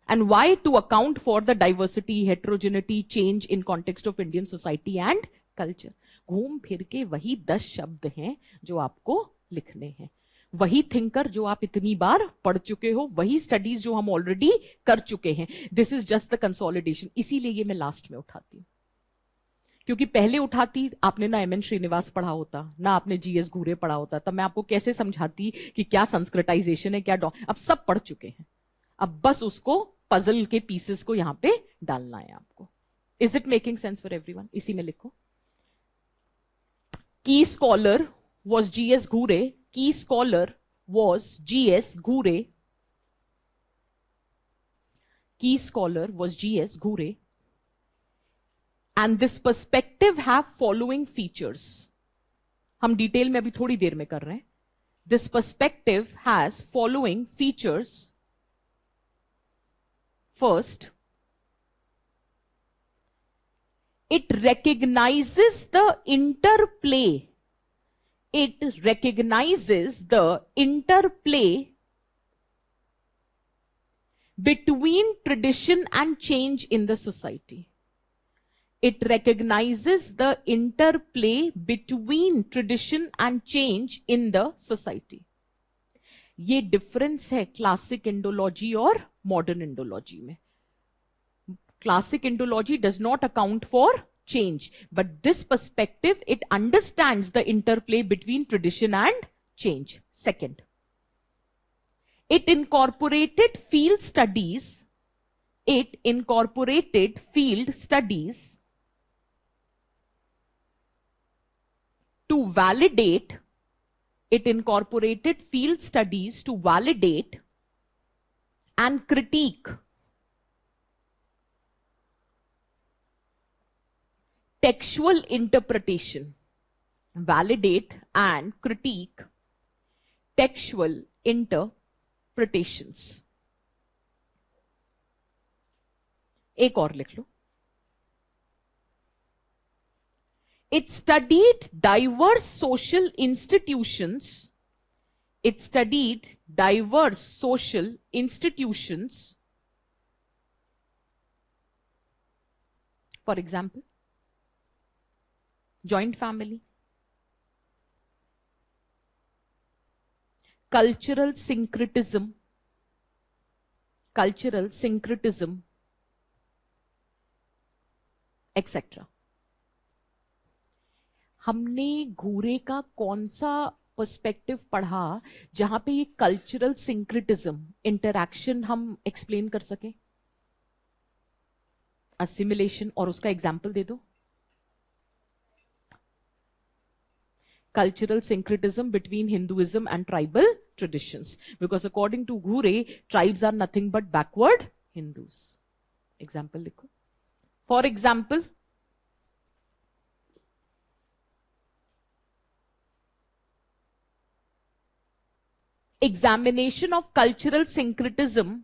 And why? To account for the diversity, heterogeneity, change in context of Indian society and culture. घूम फिर के वही 10 शब्द हैं जो आपको लिखने हैं, वही थिंकर जो आप इतनी बार पढ़ चुके हो, वही स्टडीज जो हम ऑलरेडी कर चुके हैं। This is just the consolidation. इसीलिए ये मैं लास्ट में उठाती हूं, क्योंकि पहले उठाती आपने ना एमएन श्रीनिवास पढ़ा होता, ना आपने जीएस घूरे पढ़ा होता, तब मैं आपको कैसे समझाती कि क्या संस्कृताइजेशन है, क्या अब सब पढ़ चुके हैं। अब बस उसको पजल के पीसेस को यहां पे डालना है आपको। Is it making sense for everyone? इसी में लिखो, की स्कॉलर वॉज जीएस घूरे। Key scholar was G.S. Ghure. Key scholar was G.S. Ghure. And this perspective have following features. हम डिटेल में अभी थोड़ी देर में कर रहे हैं। This perspective has following features. First, it recognizes the interplay. It recognizes the interplay between tradition and change in the society. It recognizes the interplay between tradition and change in the society. ये difference है classic Indology और modern Indology में। Classic Indology does not account for change, but this perspective, it understands the interplay between tradition and change. Second, it incorporated field studies. It incorporated field studies to validate. It incorporated field studies to validate and critique textual interpretation. Validate and critique textual interpretations. एक और लिख लो, it studied diverse social institutions. It studied diverse social institutions. For example, joint family, cultural syncretism, etc. हमने घूरे का कौन सा perspective पढ़ा जहां पे ये कल्चरल सिंक्रेटिज्म इंटरैक्शन हम एक्सप्लेन कर सके? असिमिलेशन, और उसका एग्जाम्पल दे दो। Cultural syncretism between Hinduism and tribal traditions, because according to Ghure, tribes are nothing but backward Hindus. Example लिखो। For example, examination of cultural syncretism.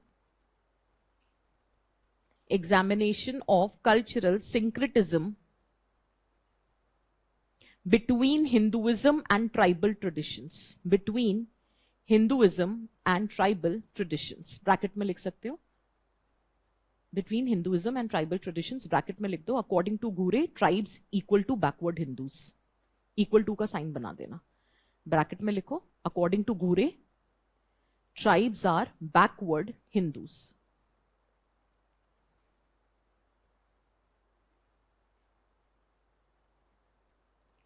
Examination of cultural syncretism between Hinduism and tribal traditions. Between Hinduism and tribal traditions. Bracket में लिख सकते हो, between Hinduism and tribal traditions, bracket में लिख दो, according to Ghure, tribes equal to backward Hindus. equal to का sign बना देना, ब्रैकेट में लिखो, according to Ghure, tribes are backward Hindus.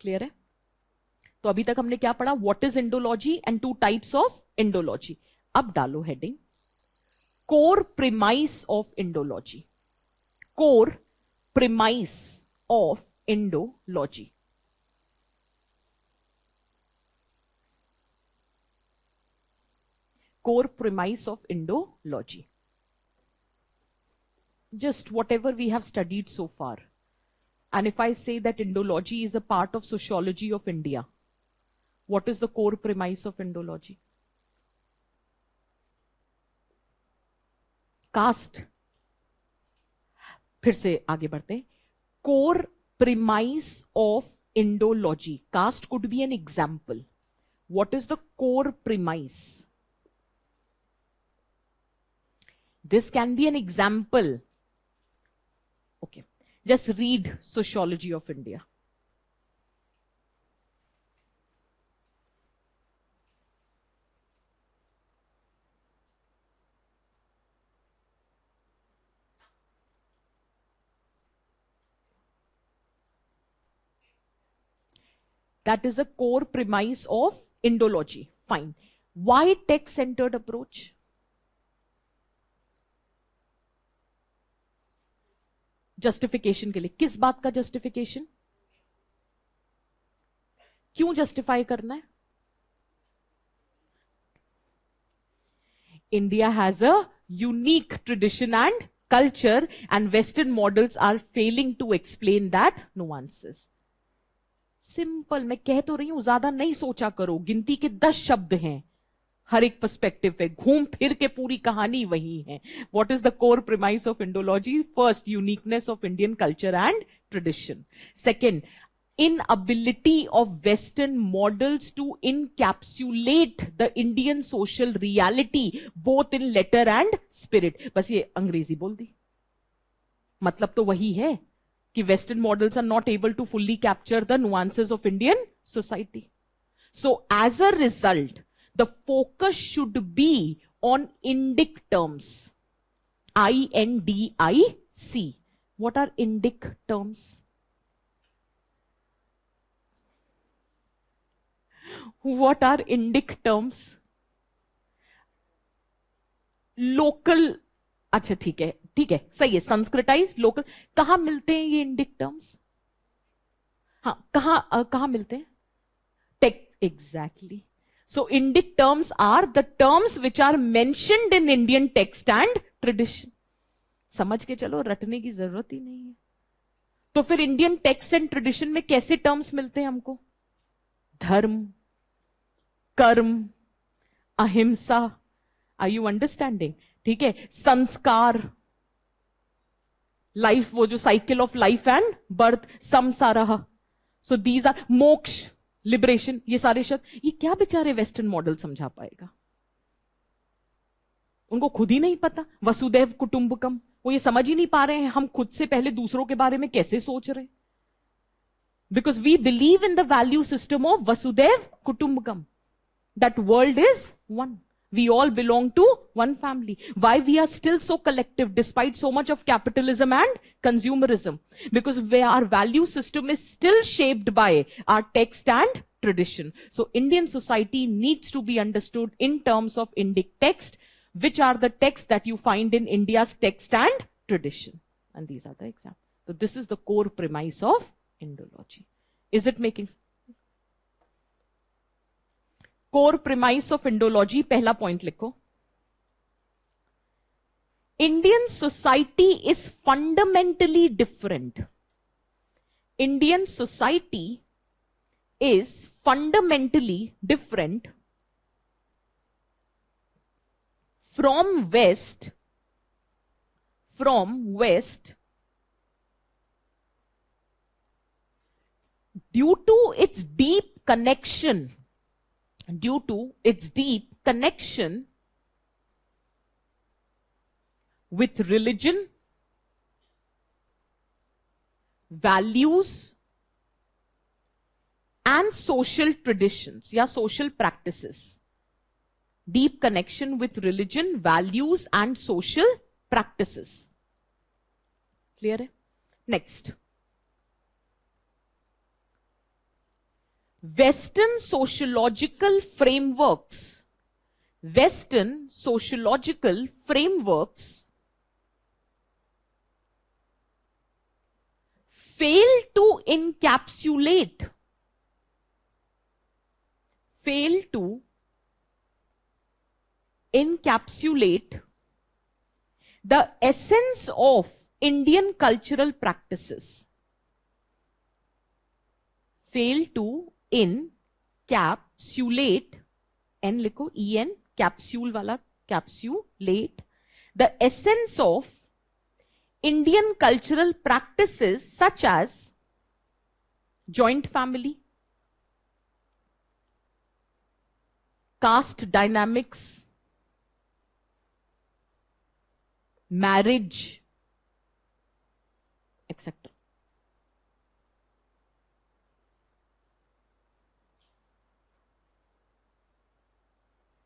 Clear है? तो अभी तक हमने क्या पढ़ा? What is Indology and 2 types of Indology. अब डालो heading, core premise of Indology. Core premise of Indology. Core premise of Indology. Just whatever we have studied so far. And if I say that Indology is a part of sociology of India, what is the core premise of Indology? Caste. फिर से आगे बढ़ते हैं. Core premise of Indology. Caste could be an example. What is the core premise? This can be an example. Okay. Just read Sociology of India. That is a core premise of Indology. Fine. Why text-centered approach? Justification के लिए. किस बात का justification? क्यों justify करना है? India has a unique tradition and culture, and Western models are failing to explain that nuances. Simple. मैं कह तो रही हूं, ज्यादा नहीं सोचा करो. गिनती के 10 शब्द हैं हर एक पर्सपेक्टिव पे. घूम फिर के पूरी कहानी वही है. What is the core premise of Indology? First, uniqueness of Indian culture and tradition. Second, inability of Western models to encapsulate the Indian social reality both in letter and spirit. बस ये अंग्रेजी बोल दी. मतलब तो वही है कि Western models are not able to fully capture the nuances of Indian society. So as a result, the focus should be on Indic terms. INDIC. What are Indic terms? What are Indic terms? Local. अच्छा ठीक है, ठीक है, सही है. संस्कृताइज, local. कहां मिलते हैं ये इंडिक टर्म्स? हाँ, कहां मिलते हैं? Take. Exactly. So Indic terms are the terms which are mentioned in Indian text and tradition. समझ के चलो, रटने की जरूरत ही नहीं है. तो फिर इंडियन टेक्स्ट एंड ट्रेडिशन में कैसे टर्म्स मिलते हैं हमको? Dharma, karma, ahimsa. Are you understanding? ठीक है. संस्कार, लाइफ, वो जो cycle of life and birth, samsara. So these are moksha, liberation. ये सारे शब्द, ये क्या बेचारे वेस्टर्न मॉडल समझा पाएगा? उनको खुद ही नहीं पता. वसुदैव कुटुंबकम, वो ये समझ ही नहीं पा रहे हैं हम खुद से पहले दूसरों के बारे में कैसे सोच रहे. Because we believe in the value system of Vasudhaiva Kutumbakam, that world is one. We all belong to one family. Why we are still so collective despite so much of capitalism and consumerism? Because our value system is still shaped by our text and tradition. So Indian society needs to be understood in terms of Indic text, which are the texts that you find in India's text and tradition. And these are the examples. So this is the core premise of Indology. Is it making sense? Core premise of Indology. पहला point लिखो. Indian society is fundamentally different. Indian society is fundamentally different from west due to its deep connection with religion, values, and social traditions, या social practices. Deep connection with religion, values, and social practices. Clear है? Next. Western sociological frameworks fail to encapsulate the essence of Indian cultural practices. Fail to encapsulate, n लिखो, en, capsule वाला capsulate, the essence of Indian cultural practices such as joint family, caste dynamics, marriage, etc.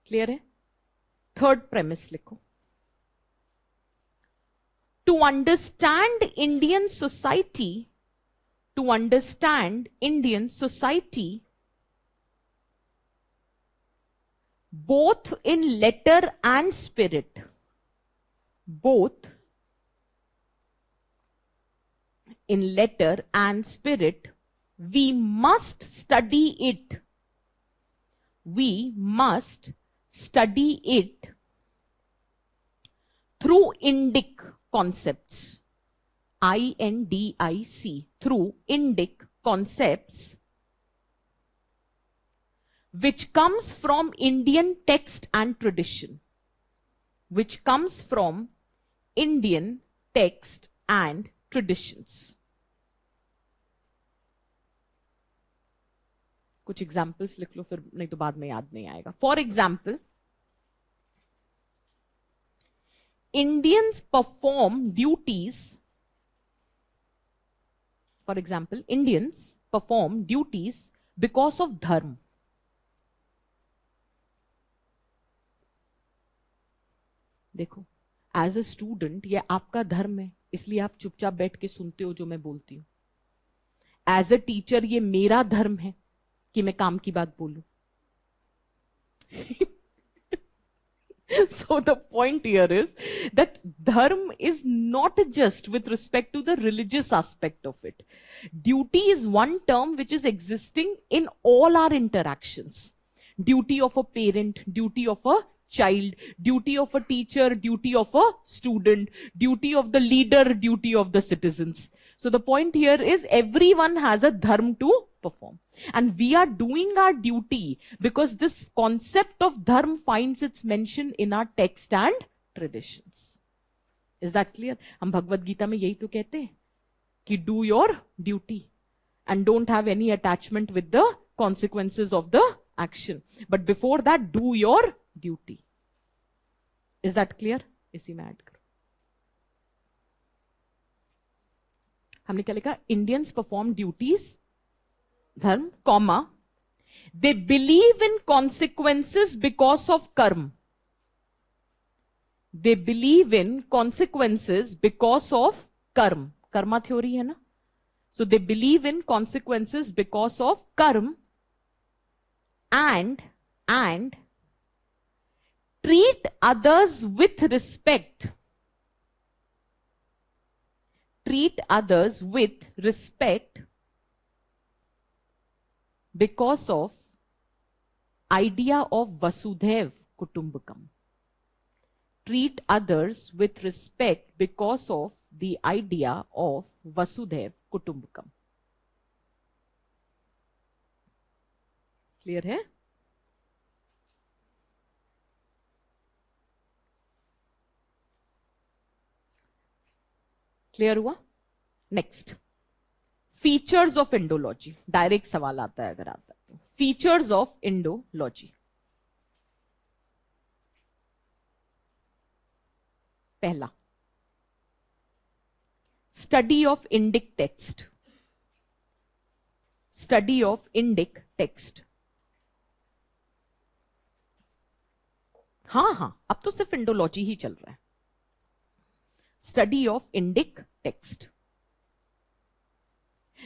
Clear है? Third premise लिखो. To understand Indian society, both in letter and spirit, we must study it through Indic concepts, INDIC, through Indic concepts, which comes from Indian text and tradition, कुछ examples लिख लो, फिर नहीं तो बाद में याद नहीं आएगा. For example, Indians perform duties because of dharma. देखो, एज ए स्टूडेंट ये आपका धर्म है, इसलिए आप चुपचाप बैठ के सुनते हो जो मैं बोलती हूं. एज ए टीचर ये मेरा धर्म है कि मैं काम की बात बोलूं. So the point here is that dharma is not just with respect to the religious aspect of it. Duty is one term which is existing in all our interactions. Duty of a parent, duty of a child, duty of a teacher, duty of a student, duty of the leader, duty of the citizens. So the point here is everyone has a dharma to perform. And we are doing our duty because this concept of dharma finds its mention in our text and traditions. Is that clear? हम भगवद गीता में यही तो कहते हैं कि do your duty and don't have any attachment with the consequences of the action. But before that, do your duty. Is that clear? इसी में add करो. हमने क्या लिखा? Indians perform duties, dharma, comma, they believe in consequences because of karma. They believe in consequences because of karma. Karma theory है ना? So they believe in consequences because of karma and treat others with respect. Treat others with respect because of idea of Vasudhaiv Kutumbakam. Treat others with respect because of the idea of Vasudhaiv Kutumbakam. Clear है? Clear हुआ? Next, features of Indology. डायरेक्ट सवाल आता है अगर आता है तो. Features of Indology. पहला, study of Indic text. Study of Indic text. हाँ, अब तो सिर्फ इंडोलॉजी ही चल रहा है. Study of Indic text.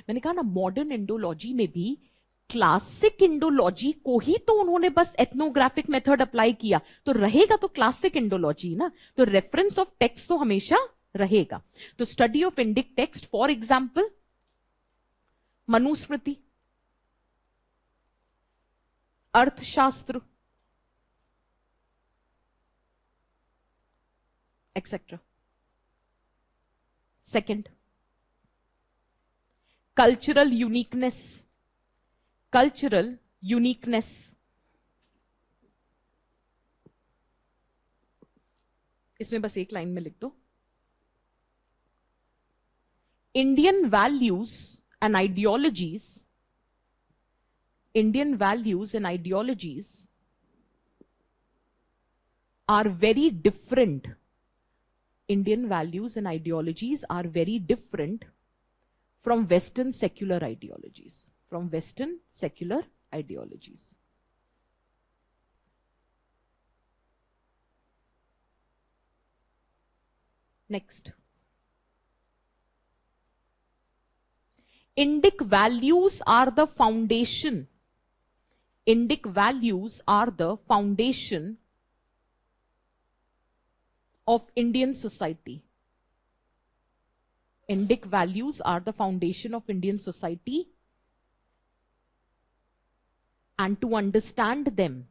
मैंने कहा ना, मॉडर्न इंडोलॉजी में भी क्लासिक इंडोलॉजी को ही तो उन्होंने बस एथनोग्राफिक मेथड अप्लाई किया, तो रहेगा तो क्लासिक इंडोलॉजी ना. तो रेफरेंस ऑफ टेक्स्ट तो हमेशा रहेगा. तो study of Indic text, for example Manusmriti, अर्थशास्त्र, etc. Second, cultural uniqueness. Cultural uniqueness. इसमें बस एक लाइन में लिख दो. Indian values and ideologies, Indian values and ideologies are very different. Indian values and ideologies are very different from Western secular ideologies. From Western secular ideologies. Next. Indic values are the foundation. Indic values are the foundation of Indian society. Indic values are the foundation of Indian society, and to understand them,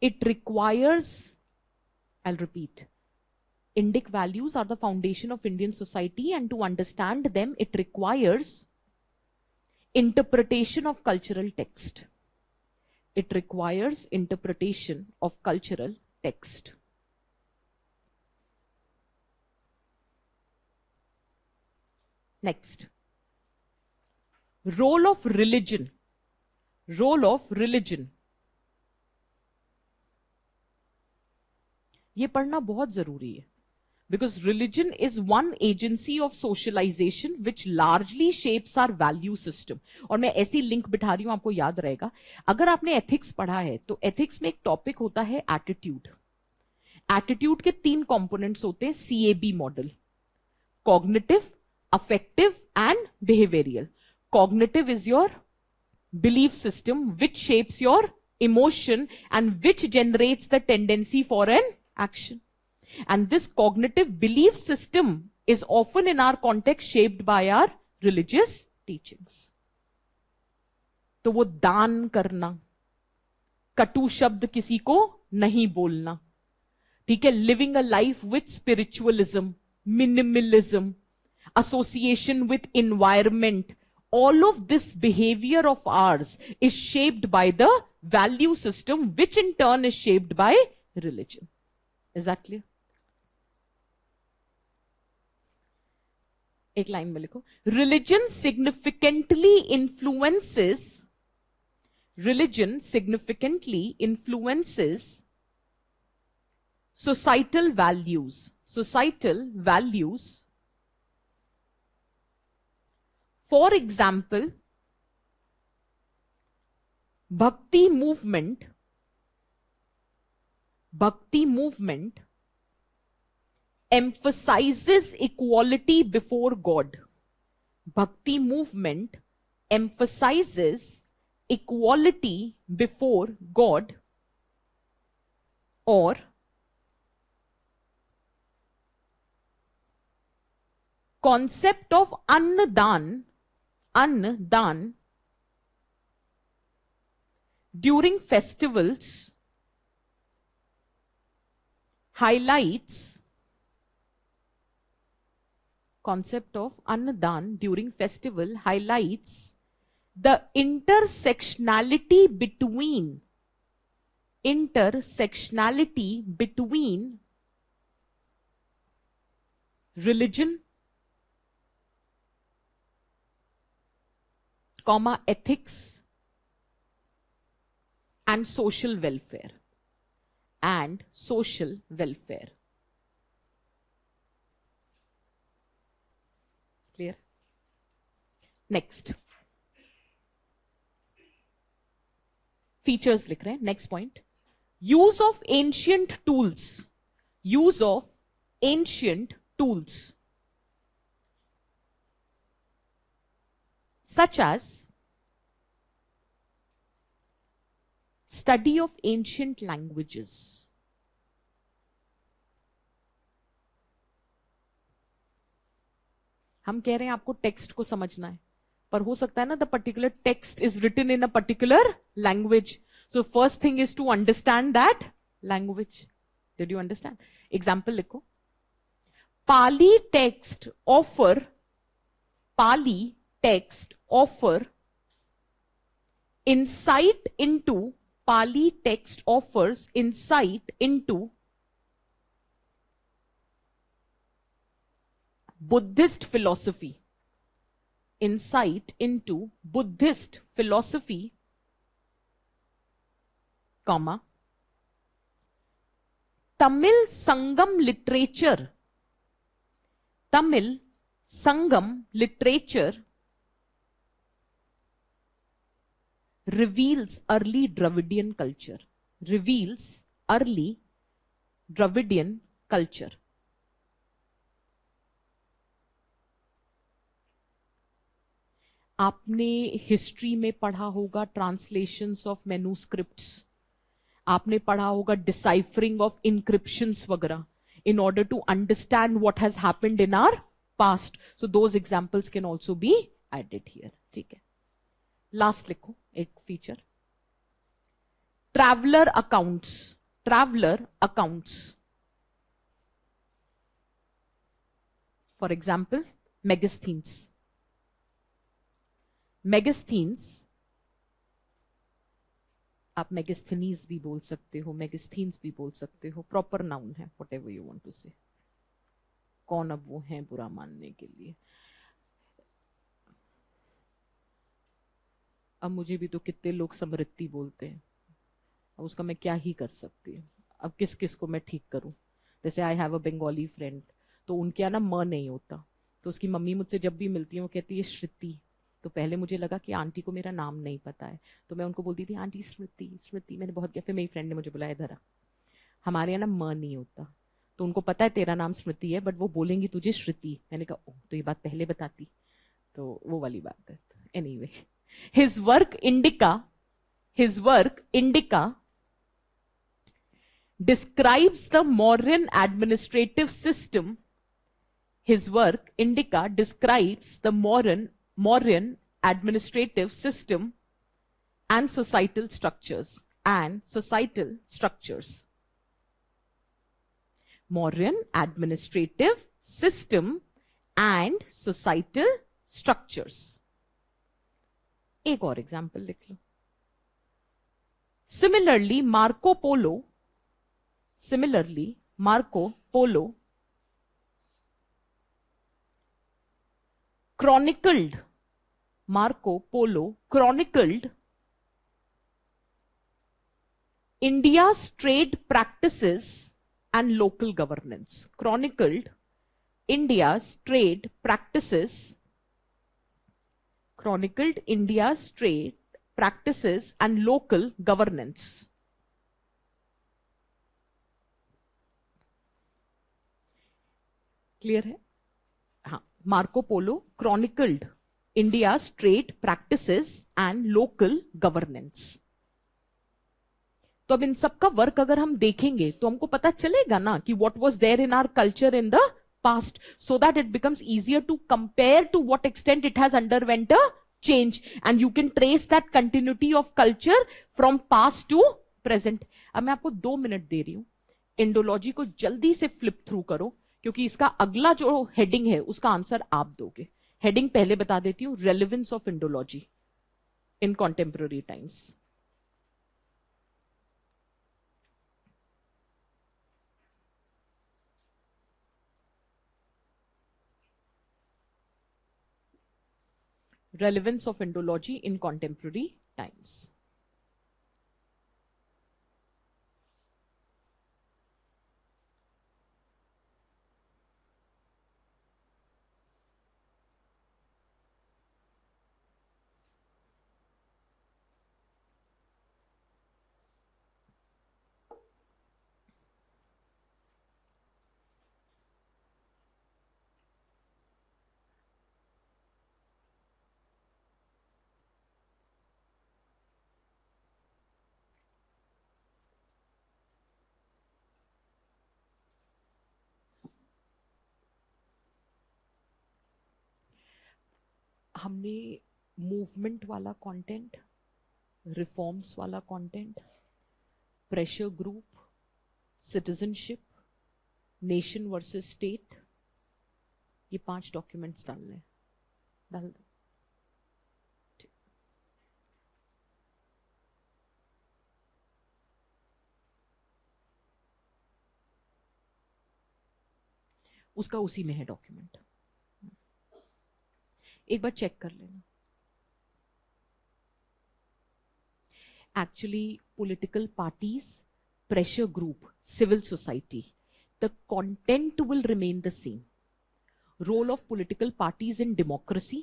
it requires, I'll repeat, Indic values are the foundation of Indian society, and to understand them, it requires interpretation of cultural text. It requires interpretation of cultural text. Next. Role of religion. Role of religion. ये पढ़ना बहुत जरूरी है. Because religion is one agency of socialization which largely shapes our value system. और मैं ऐसी link बिठा रही हूं, आपको याद रहेगा. अगर आपने एथिक्स पढ़ा है तो एथिक्स में एक टॉपिक होता है एटीट्यूड. एटीट्यूड के 3 कंपोनेंट्स होते हैं CAB model: cognitive, affective and behavioural. Cognitive is your belief system which shapes your emotion and which generates the tendency for an action. And this cognitive belief system is often in our context shaped by our religious teachings. तो वो दान करना, कटु शब्द किसी को नहीं बोलना, ठीक है, living a life with spiritualism, minimalism, association with environment, all of this behavior of ours is shaped by the value system, which in turn is shaped by religion. Is that clear? एक line में लिखो. Religion significantly influences societal values. For example, Bhakti movement emphasizes equality before God. Bhakti movement emphasizes equality before God. Or concept of Annadan during festivals highlights the intersectionality between religion, ethics, and social welfare. Clear? Next. Features लिख रहे हैं. Next point. Use of ancient tools. Such as study of ancient languages, हम कह रहे हैं आपको text को समझना है, पर हो सकता है ना the particular text is written in a particular language. So first thing is to understand that language. Did you understand? Example लिखो. Pali text offer insight into Pali text offers insight into Buddhist philosophy. Insight into Buddhist philosophy, comma, Tamil Sangam literature reveals early Dravidian culture. Reveals early Dravidian culture. आपने history में पढ़ा होगा translations of manuscripts, आपने पढ़ा होगा deciphering of इनक्रिप्शंस वगैरह, in order to understand what has happened in our past. So those examples can also be added here. ठीक है. Last लिखो एक feature. Traveler accounts. For example, Megasthenes. आप मेगास्थनीज भी बोल सकते हो, मेगास्थीन्स भी बोल सकते हो, प्रॉपर नाउन है, व्हाटएवर यू वांट टू से. कौन अब वो है बुरा मानने के लिए? अब मुझे भी तो कितने लोग समृद्धि बोलते हैं, अब उसका मैं क्या ही कर सकती हूँ. अब किस किस को मैं ठीक करूं? जैसे I have a Bengali friend, तो उनके यहाँ ना म नहीं होता, तो उसकी मम्मी मुझसे जब भी मिलती है वो कहती है श्रुति. तो पहले मुझे लगा कि आंटी को मेरा नाम नहीं पता है, तो मैं उनको बोलती थी आंटी स्मृति. मैंने बहुत किया, फिर मेरी फ्रेंड ने मुझे बुलाया इधर, हमारे यहाँ ना म नहीं होता, तो उनको पता है तेरा नाम स्मृति है, बट वो बोलेंगी तुझे श्रुति. मैंने कहा ओह, तो ये बात पहले बताती. तो वो वाली बात है. Anyway, his work indica describes the Mauryan administrative system. His work Indica describes the Mauryan administrative system and societal structures. Mauryan administrative system and societal structures. एक और एग्जाम्पल लिख लो. Similarly, Marco Polo chronicled India's trade practices and local governance. India's trade practices and local governance. Clear है? हाँ. Marco Polo chronicled India's trade practices and local governance. तो अब इन सबका work अगर हम देखेंगे तो हमको पता चलेगा ना कि what was there in our culture in the past, so that it becomes easier to compare to what extent it has undergone a change, and you can trace that continuity of culture from past to present. अब मैं आपको 2 minute दे रही हूं, Indology को जल्दी से flip through करो, क्योंकि इसका अगला जो हेडिंग है उसका आंसर आप दोगे. हेडिंग पहले बता देती हूं, relevance of Indology in contemporary times. Relevance of Indology in contemporary times. हमने मूवमेंट वाला कंटेंट, रिफॉर्म्स वाला content, pressure group, citizenship, nation versus state, ये 5 डॉक्यूमेंट्स डालने हैं. डाल दो. उसका उसी में है डॉक्यूमेंट, एक बार चेक कर लेना. Actually, political parties, pressure group, civil society, the content will remain the same. Role of political parties in democracy,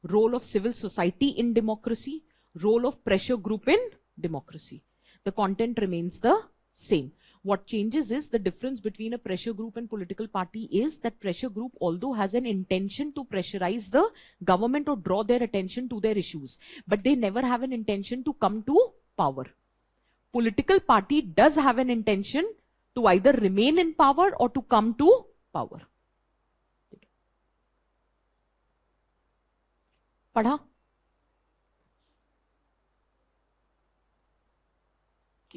role of civil society in democracy, role of pressure group in democracy. The content remains the same. What changes is the difference between a pressure group and political party is that pressure group, although has an intention to pressurize the government or draw their attention to their issues, but they never have an intention to come to power. Political party does have an intention to either remain in power or to come to power. पढ़ा?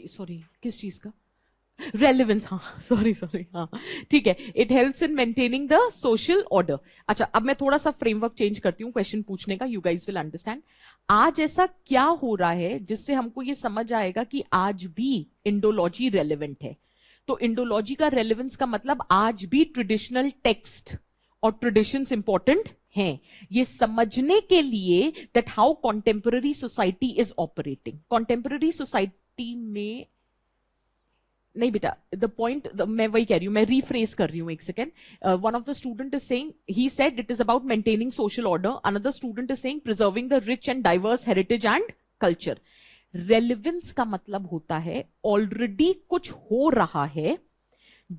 Sorry, किस चीज का? Relevance. हाँ, sorry, हाँ, ठीक है. It helps in maintaining the social order. अच्छा, अब मैं थोड़ा सा फ्रेमवर्क चेंज करती हूँ क्वेश्चन पूछने का. You guys will understand. आज ऐसा क्या हो रहा है जिससे हमको ये समझ आएगा कि आज भी इंडोलॉजी रेलिवेंट है? तो इंडोलॉजी का रेलिवेंस का मतलब आज भी ट्रेडिशनल टेक्स्ट और ट्रेडिशंस इंपॉर्टेंट हैं. ये समझने के लिए that how contemporary society is operating. Contemporary society में नहीं बेटा, द पॉइंट मैं वही कह रही हूं, मैं रीफ्रेज कर रही हूं. एक second. One of the student is saying, he said it is about maintaining social order. Another student is saying preserving the rich and diverse heritage and culture. Relevance का मतलब होता है ऑलरेडी कुछ हो रहा है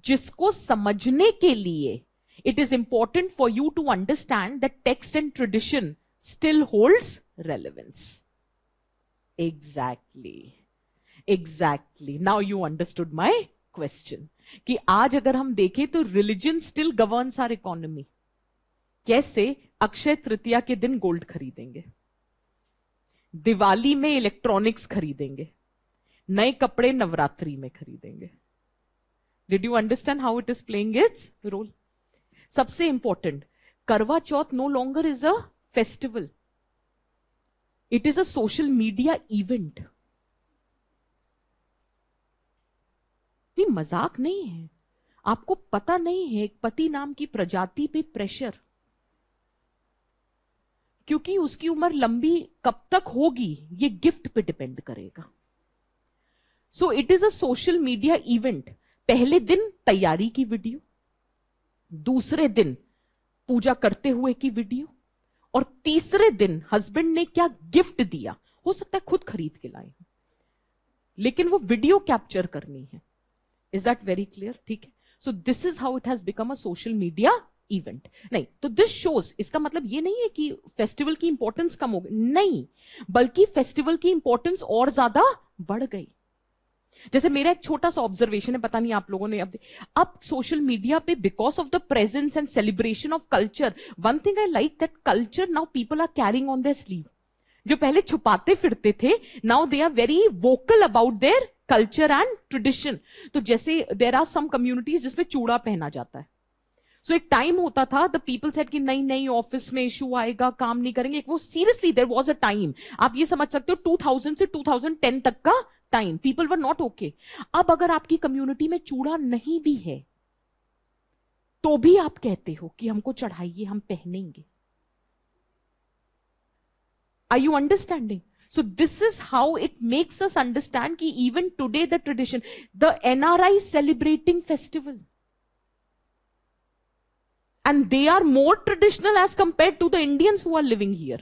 जिसको समझने के लिए it is important for you to understand that text and tradition still holds relevance. Exactly. Now you understood my question. कि आज अगर हम देखें तो religion still governs our economy. कैसे? अक्षय तृतीया के दिन गोल्ड खरीदेंगे, दिवाली में इलेक्ट्रॉनिक्स खरीदेंगे, नए कपड़े नवरात्रि में खरीदेंगे. Did you understand how it is playing its role? सबसे important, Karva Chauth no longer is a festival, it is a social media event. ये मजाक नहीं है. आपको पता नहीं है पति नाम की प्रजाति पे प्रेशर, क्योंकि उसकी उम्र लंबी कब तक होगी ये गिफ्ट पे डिपेंड करेगा. So it is a social media event. पहले दिन तैयारी की वीडियो, दूसरे दिन पूजा करते हुए की वीडियो, और तीसरे दिन हस्बैंड ने क्या गिफ्ट दिया. हो सकता है खुद खरीद के लाए, लेकिन वो वीडियो कैप्चर करनी है. Is that very clear? ठीक है. सो this is how it has become a social media event. नहीं तो दिस शोज, इसका मतलब ये नहीं है कि फेस्टिवल की इंपॉर्टेंस कम हो गई, नहीं, बल्कि फेस्टिवल की इंपॉर्टेंस और ज्यादा बढ़ गई. जैसे मेरा एक छोटा सा ऑब्जर्वेशन है, पता नहीं आप लोगों ने अब सोशल मीडिया पे because of the presence and celebration of culture, one thing I like that culture now people are carrying on their sleeve. जो पहले छुपाते फिरते थे, now they are very vocal about their culture and tradition. तो जैसे there are some communities जिसमें चूड़ा पहना जाता है. सो एक टाइम होता था, द पीपल सेड कि नहीं नहीं ऑफिस में इशू आएगा, काम नहीं करेंगे. वो seriously there was a time, आप ये समझ सकते हो 2000 से 2010 तक का time, people were not okay. अब अगर आपकी कम्युनिटी में चूड़ा नहीं भी है तो भी आप कहते हो कि हमको चढ़ाइए, हम पहनेंगे. Are you understanding? So this is how it makes us understand कि even today the tradition, the NRI celebrating festival and they are more traditional as compared to the Indians who are living here.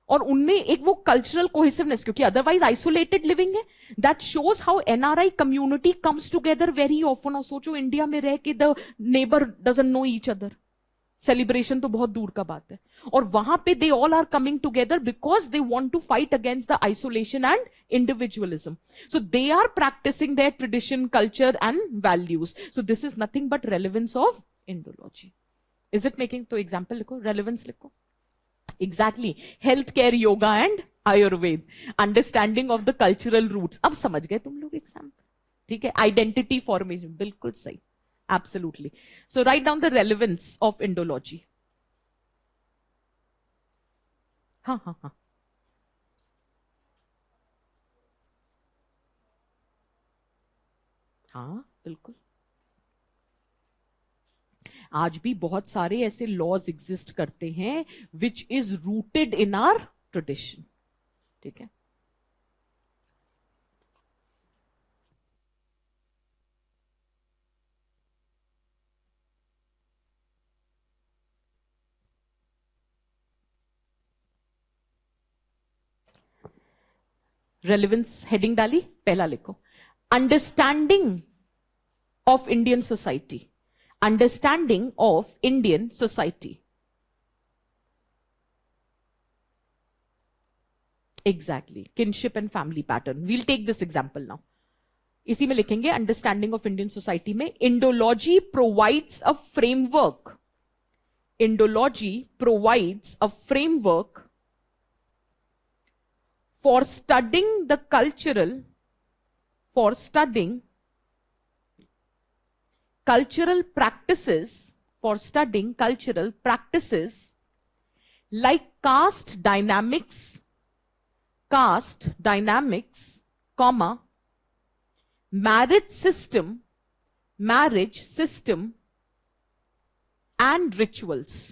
और उनमें एक वो cultural cohesiveness, क्योंकि otherwise isolated living है, that shows how NRI community comes together very often. और सोचो India में रह के the neighbour doesn't know each other, celebration तो बहुत दूर का बात है. और वहां पे they all are coming together because they want to fight against the isolation and individualism. So they are practising their tradition, culture and values. So this is nothing but relevance of Indology. Is it making? तो example लिखो, relevance लिखो. Exactly, health care, yoga and Ayurveda, understanding of the cultural roots. अब समझ गए तुम लोग example. ठीक है, आइडेंटिटी फॉर्मेशन, बिल्कुल सही, absolutely. So write down the relevance of Indology. हाँ हाँ हाँ. हाँ बिल्कुल. आज भी बहुत सारे ऐसे लॉज एग्जिस्ट करते हैं which is rooted in our tradition. ठीक है. रेलेवेंस हेडिंग डाली, पहला लिखो, understanding of Indian society. Understanding of Indian society. Exactly, kinship and family pattern. We'll take this example now. इसी में लिखेंगे अंडरस्टैंडिंग ऑफ इंडियन सोसाइटी में, Indology provides a framework. Indology provides a framework for studying the cultural practices, for studying cultural practices like caste dynamics, comma, marriage system and rituals.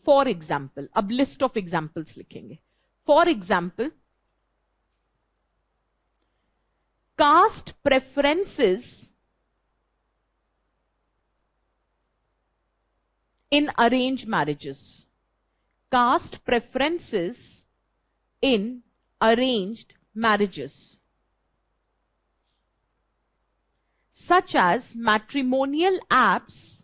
For example, अब list of examples लिखेंगे. For example, caste preferences in arrange marriages. Caste preferences in arranged marriages, such as matrimonial apps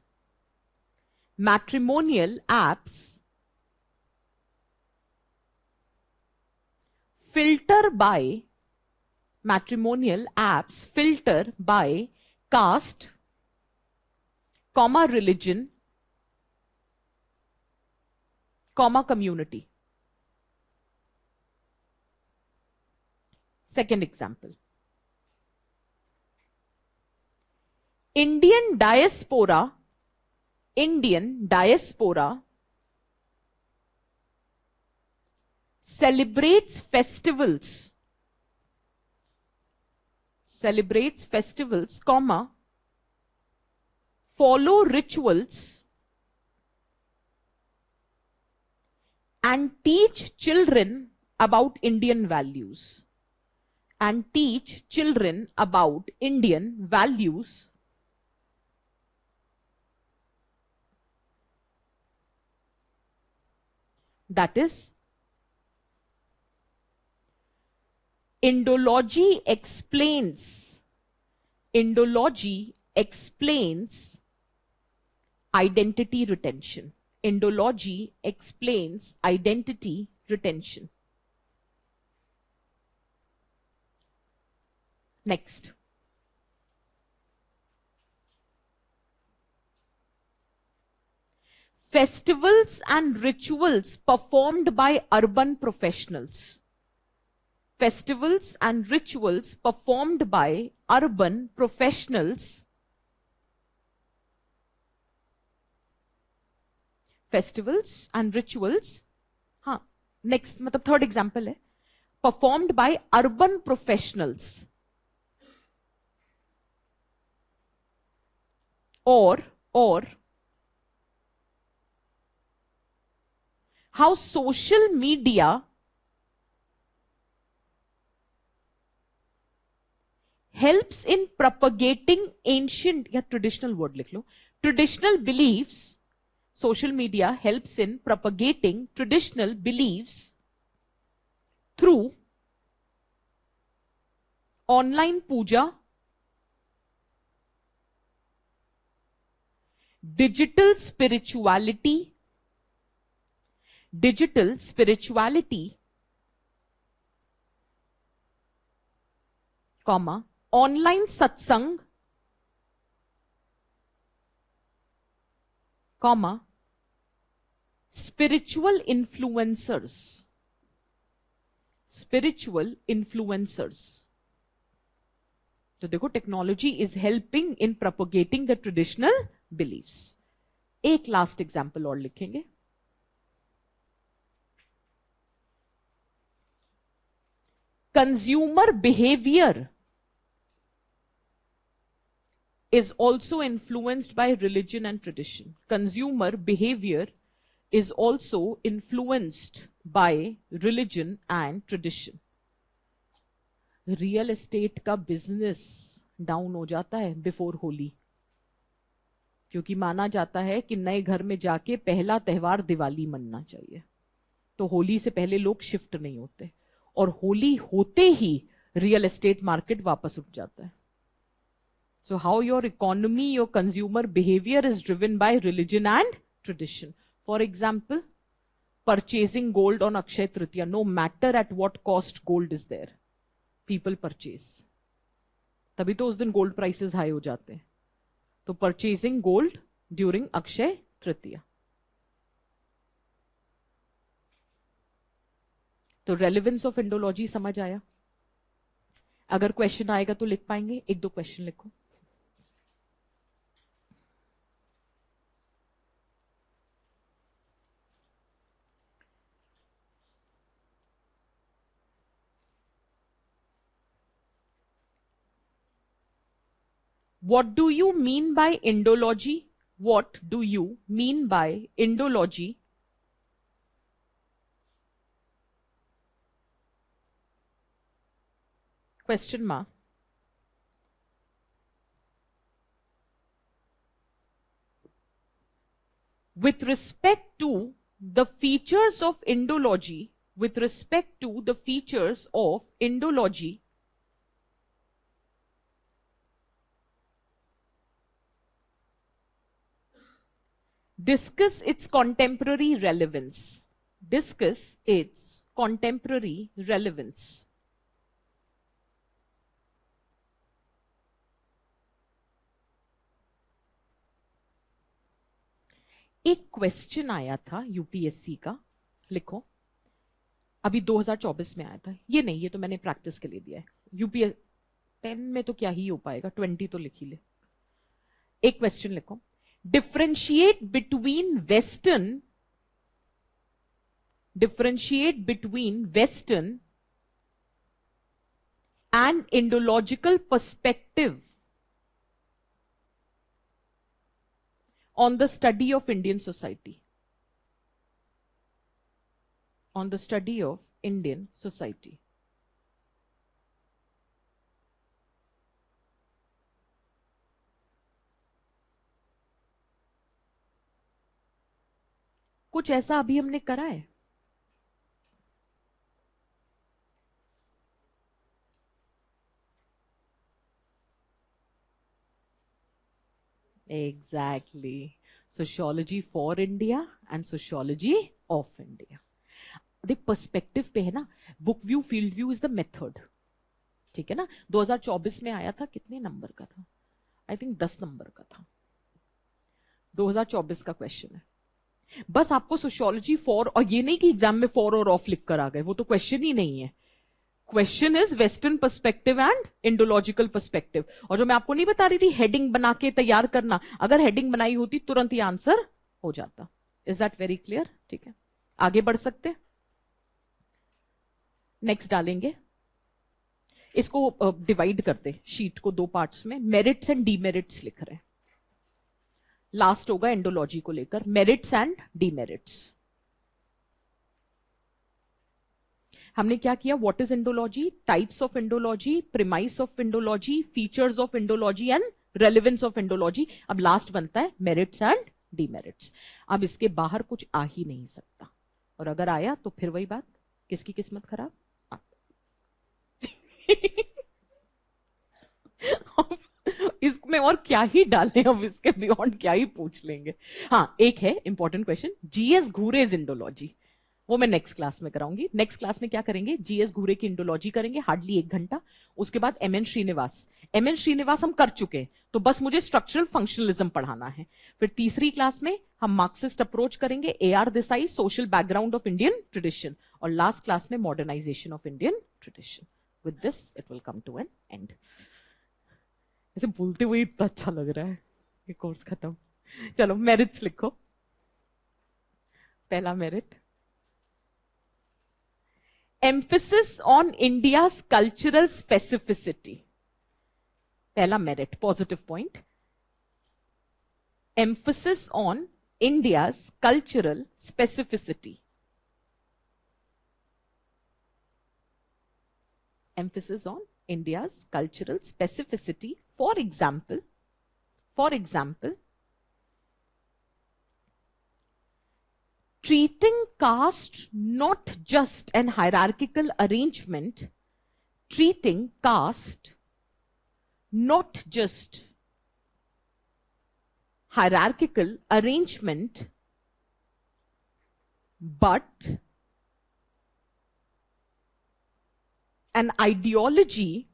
filter by caste, comma religion, comma community. Second example, Indian diaspora celebrates festivals, comma, follow rituals and teach children about Indian values. That is, Indology explains identity retention. Indology explains identity retention. Next. Festivals and rituals performed by urban professionals. Festivals and rituals performed by urban professionals. Festivals and rituals. हाँ, next, मतलब third example है, performed by urban professionals. Or how social media helps in propagating ancient, या traditional word लिख लो, traditional beliefs. Social media helps in propagating traditional beliefs through online puja, digital spirituality, comma, online satsang comma, spiritual influencers. Spiritual influencers. तो देखो, technology is helping in propagating the traditional believes. एक last example और लिखेंगे. Consumer behaviour is also influenced by religion and tradition. Consumer behavior is also influenced by religion and tradition. Real estate का business down हो जाता है before Holi, क्योंकि माना जाता है कि नए घर में जाके पहला त्योहार दिवाली मनना चाहिए. तो होली से पहले लोग शिफ्ट नहीं होते, और होली होते ही रियल एस्टेट मार्केट वापस उठ जाता है. So how your economy, your consumer behavior is driven by religion and tradition. For example, purchasing gold on Akshaya Tritiya, no matter at what cost gold is there, people purchase. तभी तो उस दिन gold prices high हो जाते हैं. तो purchasing gold during Akshaya Tritiya. तो relevance of Indology समझ आया? अगर क्वेश्चन आएगा तो लिख पाएंगे? एक दो क्वेश्चन लिखो. What do you mean by Indology? What do you mean by Indology? Question mark. With respect to the features of Indology, with respect to the features of Indology, discuss its contemporary relevance. Discuss its contemporary relevance. एक question आया था UPSC का, लिखो. अभी 2024 में आया था. ये नहीं, ये तो मैंने प्रैक्टिस के लिए दिया है. यूपीएस 10 में तो क्या ही हो पाएगा, 20 तो लिख ही ले. एक क्वेश्चन लिखो. differentiate between western and Indological perspective on the study of Indian society. On the study of Indian society. कुछ ऐसा अभी हमने करा है? Exactly. Sociology for India and sociology of India. देख, पर्सपेक्टिव पे है ना. Book view, field view is the method. ठीक है ना. 2024 में आया था. कितने नंबर का था? आई थिंक 10 नंबर का था. 2024 का क्वेश्चन है. बस आपको सोशियोलॉजी फॉर, और ये नहीं कि एग्जाम में फॉर और ऑफ लिख कर आ गए, वो तो क्वेश्चन ही नहीं है. Question is western perspective and Indological perspective. और जो मैं आपको नहीं बता रही थी हेडिंग बना के तैयार करना, अगर हेडिंग बनाई होती तुरंत ही आंसर हो जाता. Is that very clear? ठीक है, आगे बढ़ सकते. नेक्स्ट डालेंगे. इसको डिवाइड करते शीट को दो पार्ट्स में. मेरिट्स एंड डीमेरिट्स लिख रहे हैं. लास्ट होगा एंडोलॉजी को लेकर, मेरिट्स एंड डीमेरिट्स. हमने क्या किया? What is Indology, types of Indology, premise of Indology, features of Indology and relevance of Indology. अब लास्ट बनता है मेरिट्स एंड डीमेरिट्स. अब इसके बाहर कुछ आ ही नहीं सकता, और अगर आया तो फिर वही बात, किसकी किस्मत खराब. इसमें और क्या ही डालें, अब इसके बियॉन्ड क्या ही पूछ लेंगे. हाँ, एक है इंपॉर्टेंट क्वेश्चन. जीएस घूरेज इंडोलॉजी. वो मैं नेक्स्ट क्लास में कराऊंगी। नेक्स्ट क्लास में क्या करेंगे, जीएस घूरे की इंडोलॉजी करेंगे, हार्डली 1 घंटा। उसके बाद एमएन श्रीनिवास हम कर चुके हैं, तो बस मुझे स्ट्रक्चरल फंक्शनलिज्म पढ़ाना है। फिर तीसरी क्लास में हम मार्क्सिस्ट अप्रोच करेंगे, AR Desai, social background of Indian tradition, और लास्ट क्लास में modernisation of Indian tradition. With this it will come to an end. ऐसे बोलते हुए इतना अच्छा लग रहा है, ये कोर्स खत्म। चलो मेरिट्स लिखो। पहला merit, emphasis on India's cultural specificity. पहला merit, positive point, emphasis on India's cultural specificity. Emphasis on India's cultural specificity. For example, treating caste not just an hierarchical arrangement, treating caste not just hierarchical arrangement, but an ideology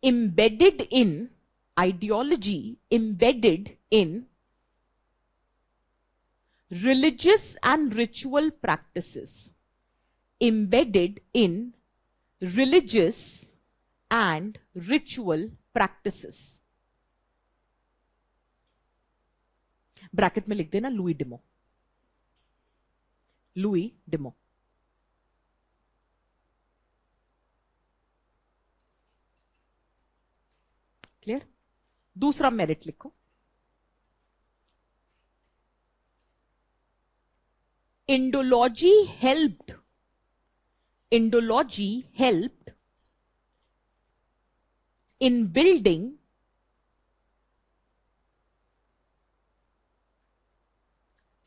embedded in religious and ritual practices, embedded in religious and ritual practices। Bracket में लिख देना Louis डिमो। Clear. दूसरा merit लिखो, Indology helped in building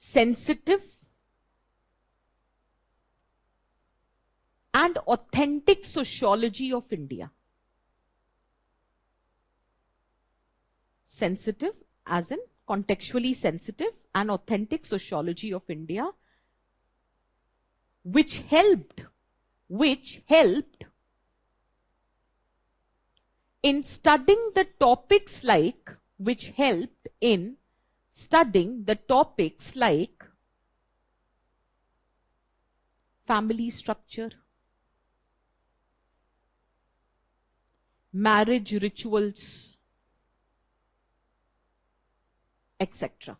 sensitive and authentic sociology of India. Sensitive as in contextually sensitive and authentic sociology of India, which helped in studying the topics like family structure, marriage rituals, etc.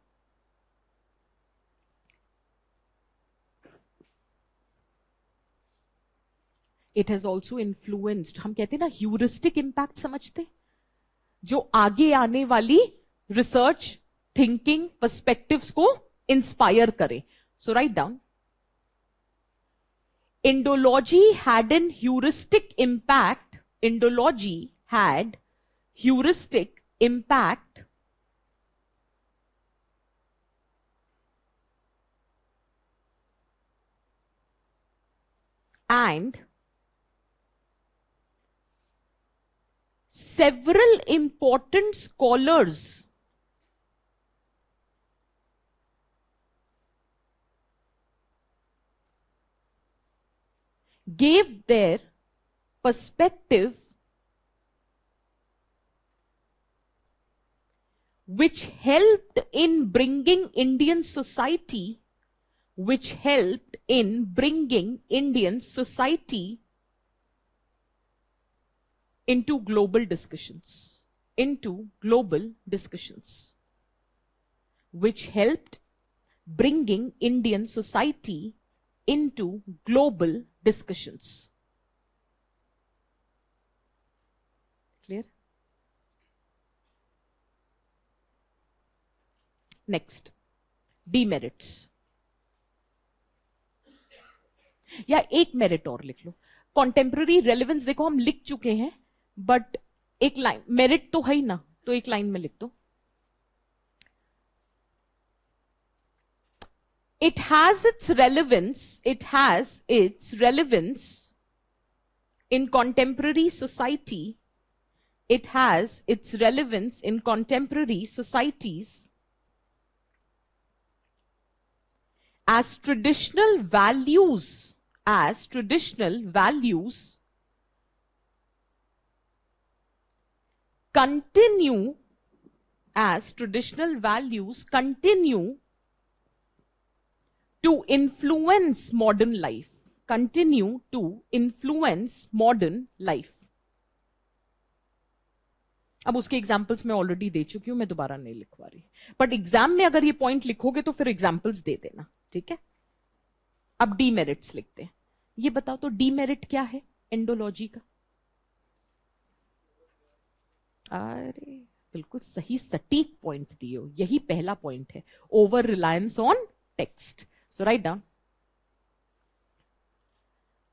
It has also influenced, हम कहते हैं ना heuristic impact समझते, जो आगे आने वाली research thinking perspectives को इंस्पायर करे। So write down, Indology had an heuristic impact, Indology had heuristic impact and several important scholars gave their perspective which helped in bringing Indian society into global discussions, which helped bringing Indian society into global discussions. Clear? Next, demerits. या एक merit और लिख लो, contemporary relevance. देखो हम लिख चुके हैं, but एक लाइन, मेरिट तो है ही ना, तो एक लाइन में लिख दो, it has its relevance in contemporary society it has its relevance in contemporary societies as traditional values continue to influence modern life. अब उसके एग्जाम्पल्स मैं ऑलरेडी दे चुकी हूं, मैं दोबारा नहीं लिखवा रही, बट एग्जाम में अगर ये पॉइंट लिखोगे तो फिर एग्जाम्पल्स दे देना, ठीक है। अब डीमेरिट्स लिखते हैं। ये बताओ तो डीमेरिट क्या है एंडोलॉजी का? अरे बिल्कुल सही सटीक पॉइंट दिए हो, यही पहला पॉइंट है, over reliance on text. So write down,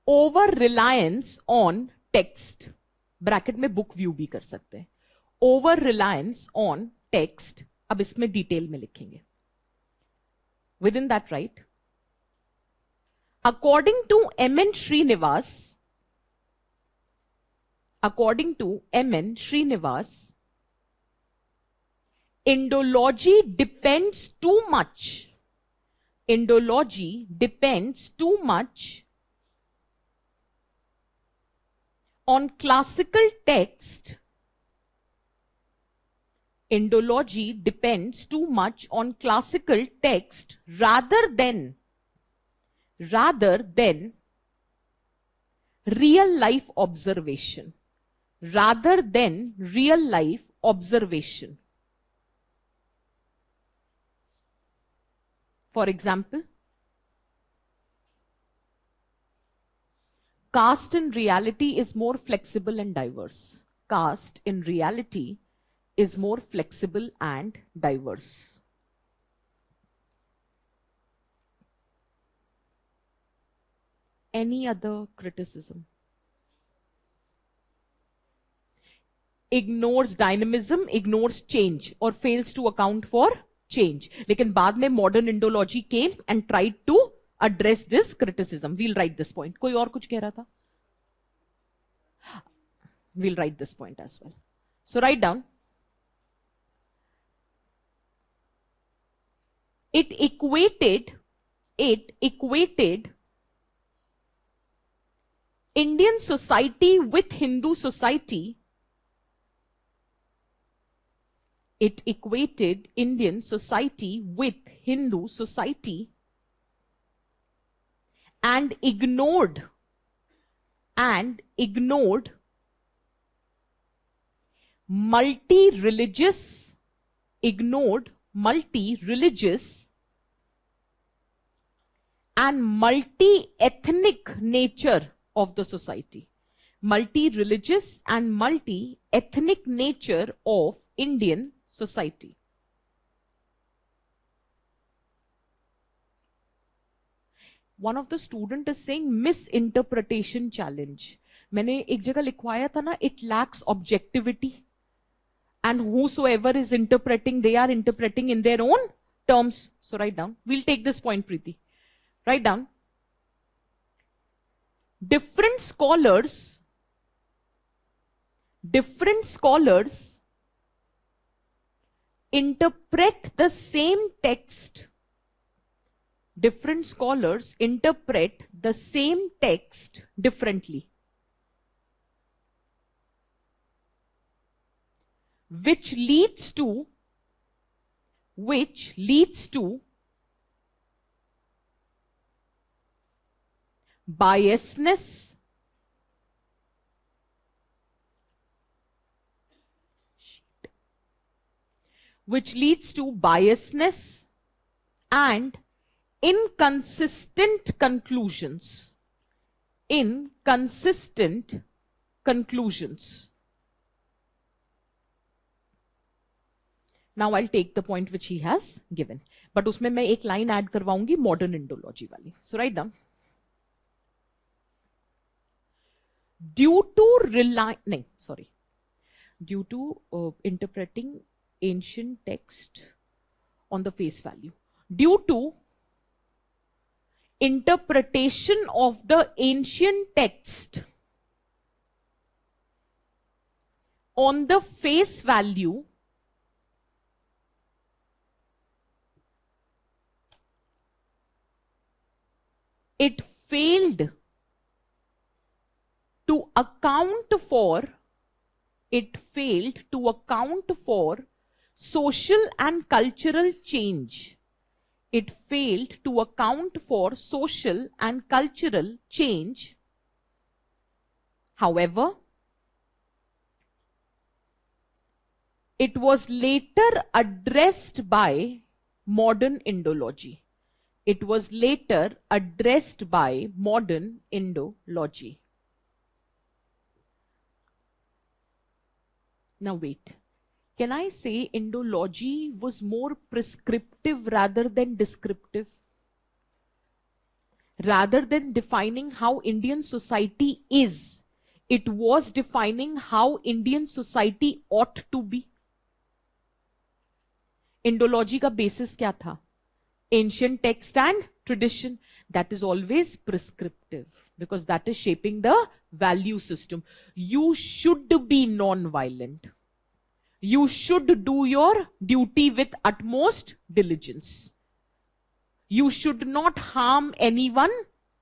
over reliance on text, bracket में बुक व्यू भी कर सकते हैं, ओवर रिलायंस ऑन टेक्स्ट। अब इसमें डिटेल में लिखेंगे within that, right. According to M N. Srinivas, Indology depends too much on classical text. Indology depends too much on classical text rather than real life observation. For example, caste in reality is more flexible and diverse. Any other criticism? Ignores dynamism, ignores change, or fails to account for change. लेकिन बाद में modern Indology came and tried to address this criticism. We'll write this point. कोई और कुछ कह रहा था? We'll write this point as well. So write down. It equated Indian society with Hindu society. It equated Indian society with Hindu society and ignored multi-religious and multi-ethnic nature of the society. Multi-religious and multi-ethnic nature of Indian society. One of the student is saying misinterpretation challenge. मैंने एक जगह लिखवाया था ना, it lacks objectivity, and whosoever is interpreting, they are interpreting in their own terms. So write down. We'll take this point, Preeti. Write down. Different scholars interpret the same text. Different scholars interpret the same text differently, which leads to biasness, and inconsistent conclusions. Now I'll take the point which he has given, but उसमें मैं एक line add करवाऊंगी modern Indology वाली. So write down. Due to interpreting ancient text on the face value, due to interpretation of the ancient text on the face value, it failed to account for social and cultural change. It failed to account for social and cultural change. However, it was later addressed by modern Indology. It was later addressed by modern Indology. Now wait. Can I say Indology was more prescriptive rather than descriptive? Rather than defining how Indian society is, it was defining how Indian society ought to be. Indology का basis क्या था? Ancient text and tradition. That is always prescriptive because that is shaping the value system. You should be non-violent. You should do your duty with utmost diligence. You should not harm anyone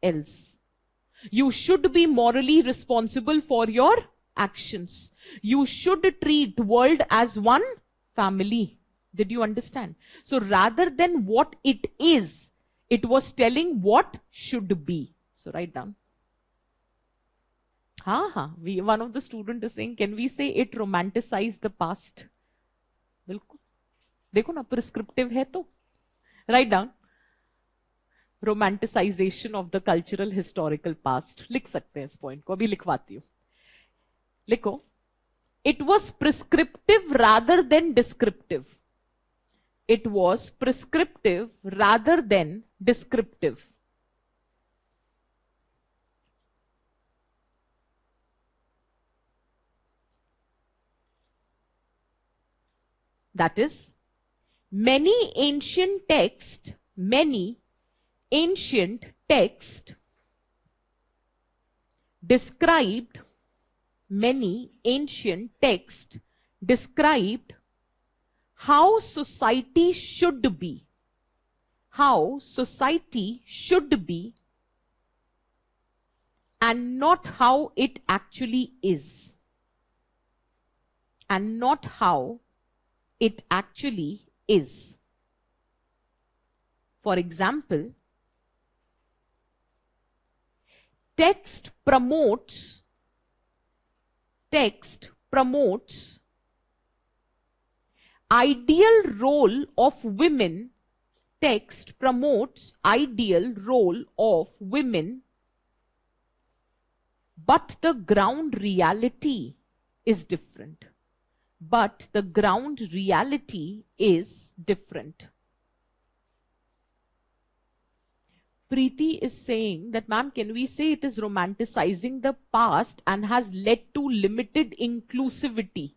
else. You should be morally responsible for your actions. You should treat world as one family. Did you understand? So rather than what it is, it was telling what should be. So write down. One of the students is saying, can we say it romanticized the past? बिल्कुल. देखो ना, prescriptive है तो. Write down. Romanticization of the cultural historical past. लिख सकते हैं इस point को. अभी लिखवाती हूँ. लिखो. It was prescriptive rather than descriptive. It was prescriptive rather than descriptive. That is, many ancient texts described how society should be, and not how it actually is. For example, text promotes ideal role of women. Text promotes ideal role of women, but the ground reality is different. Preeti is saying that, ma'am, can we say it is romanticizing the past and has led to limited inclusivity?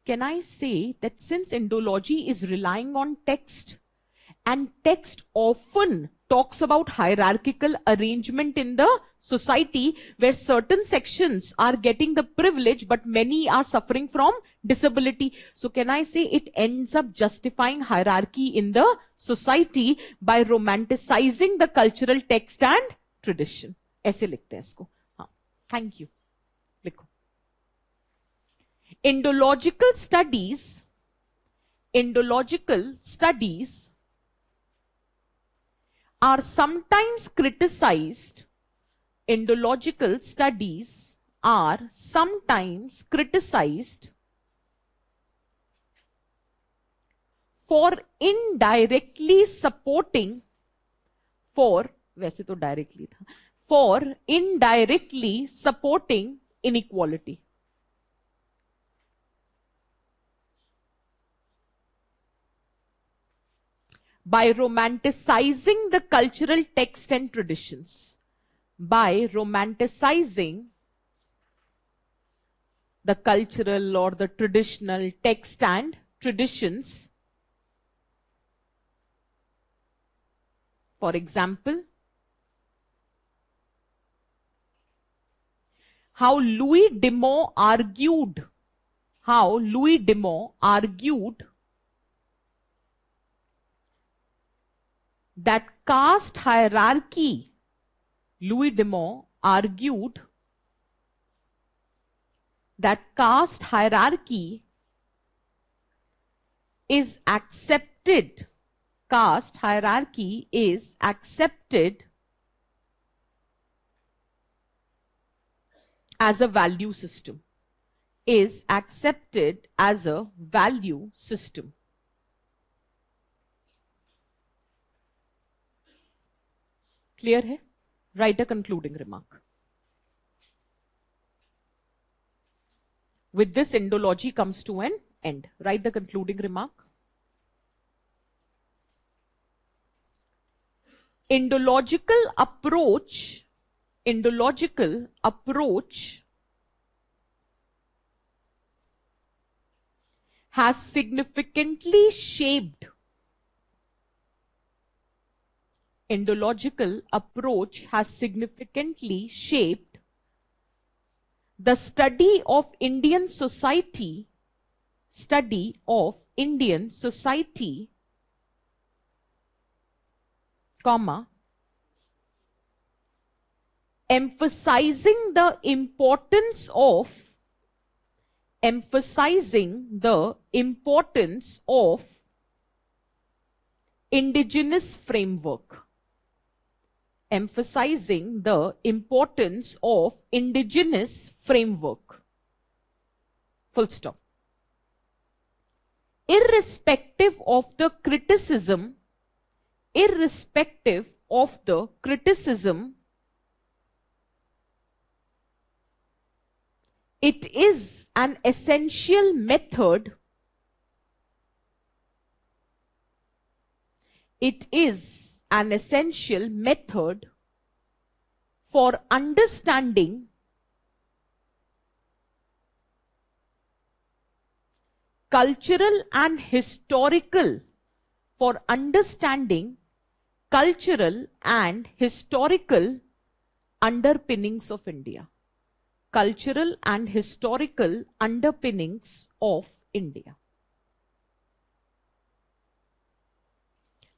Can I say that since Indology is relying on text, and text often talks about hierarchical arrangement in the society where certain sections are getting the privilege but many are suffering from disability. So can I say it ends up justifying hierarchy in the society by romanticizing the cultural text and tradition? ऐसे लिखते हैं इसको. हाँ, thank you. लिखो. Indological studies are sometimes criticized. Indological studies are sometimes criticized for indirectly supporting, वैसे तो directly था, for indirectly supporting inequality. By romanticizing the cultural text and traditions. By romanticizing the cultural or the traditional text and traditions. For example, how Louis de Meaux argued how Louis Dumont argued that caste hierarchy, Louis Dumont argued that caste hierarchy is accepted, caste hierarchy is accepted as a value system, is accepted as a value system. Clear hai? Write a concluding remark. With this, Indology comes to an end. Write the concluding remark. Indological approach has significantly shaped the study of Indian society, comma, emphasizing the importance of indigenous framework. Emphasizing the importance of indigenous framework. Full stop. Irrespective of the criticism, it is an essential method. It is an essential method for understanding cultural and historical underpinnings of India. Cultural and historical underpinnings of India.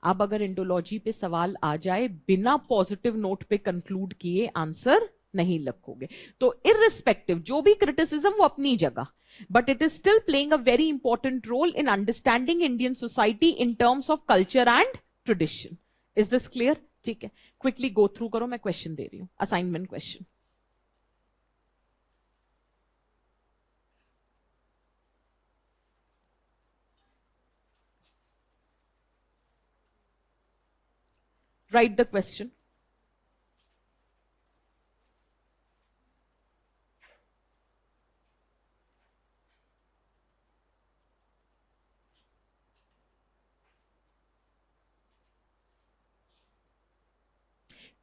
अब अगर Indology पे सवाल आ जाए, बिना positive note पे conclude किए answer नहीं लिखोगे. तो इररिस्पेक्टिव जो भी क्रिटिसिज्म वो अपनी जगह, but it is still playing a very important role in understanding Indian society in terms of culture and tradition. Is this clear? ठीक है, क्विकली गो थ्रू करो. मैं क्वेश्चन दे रही हूं, assignment question. Write the question.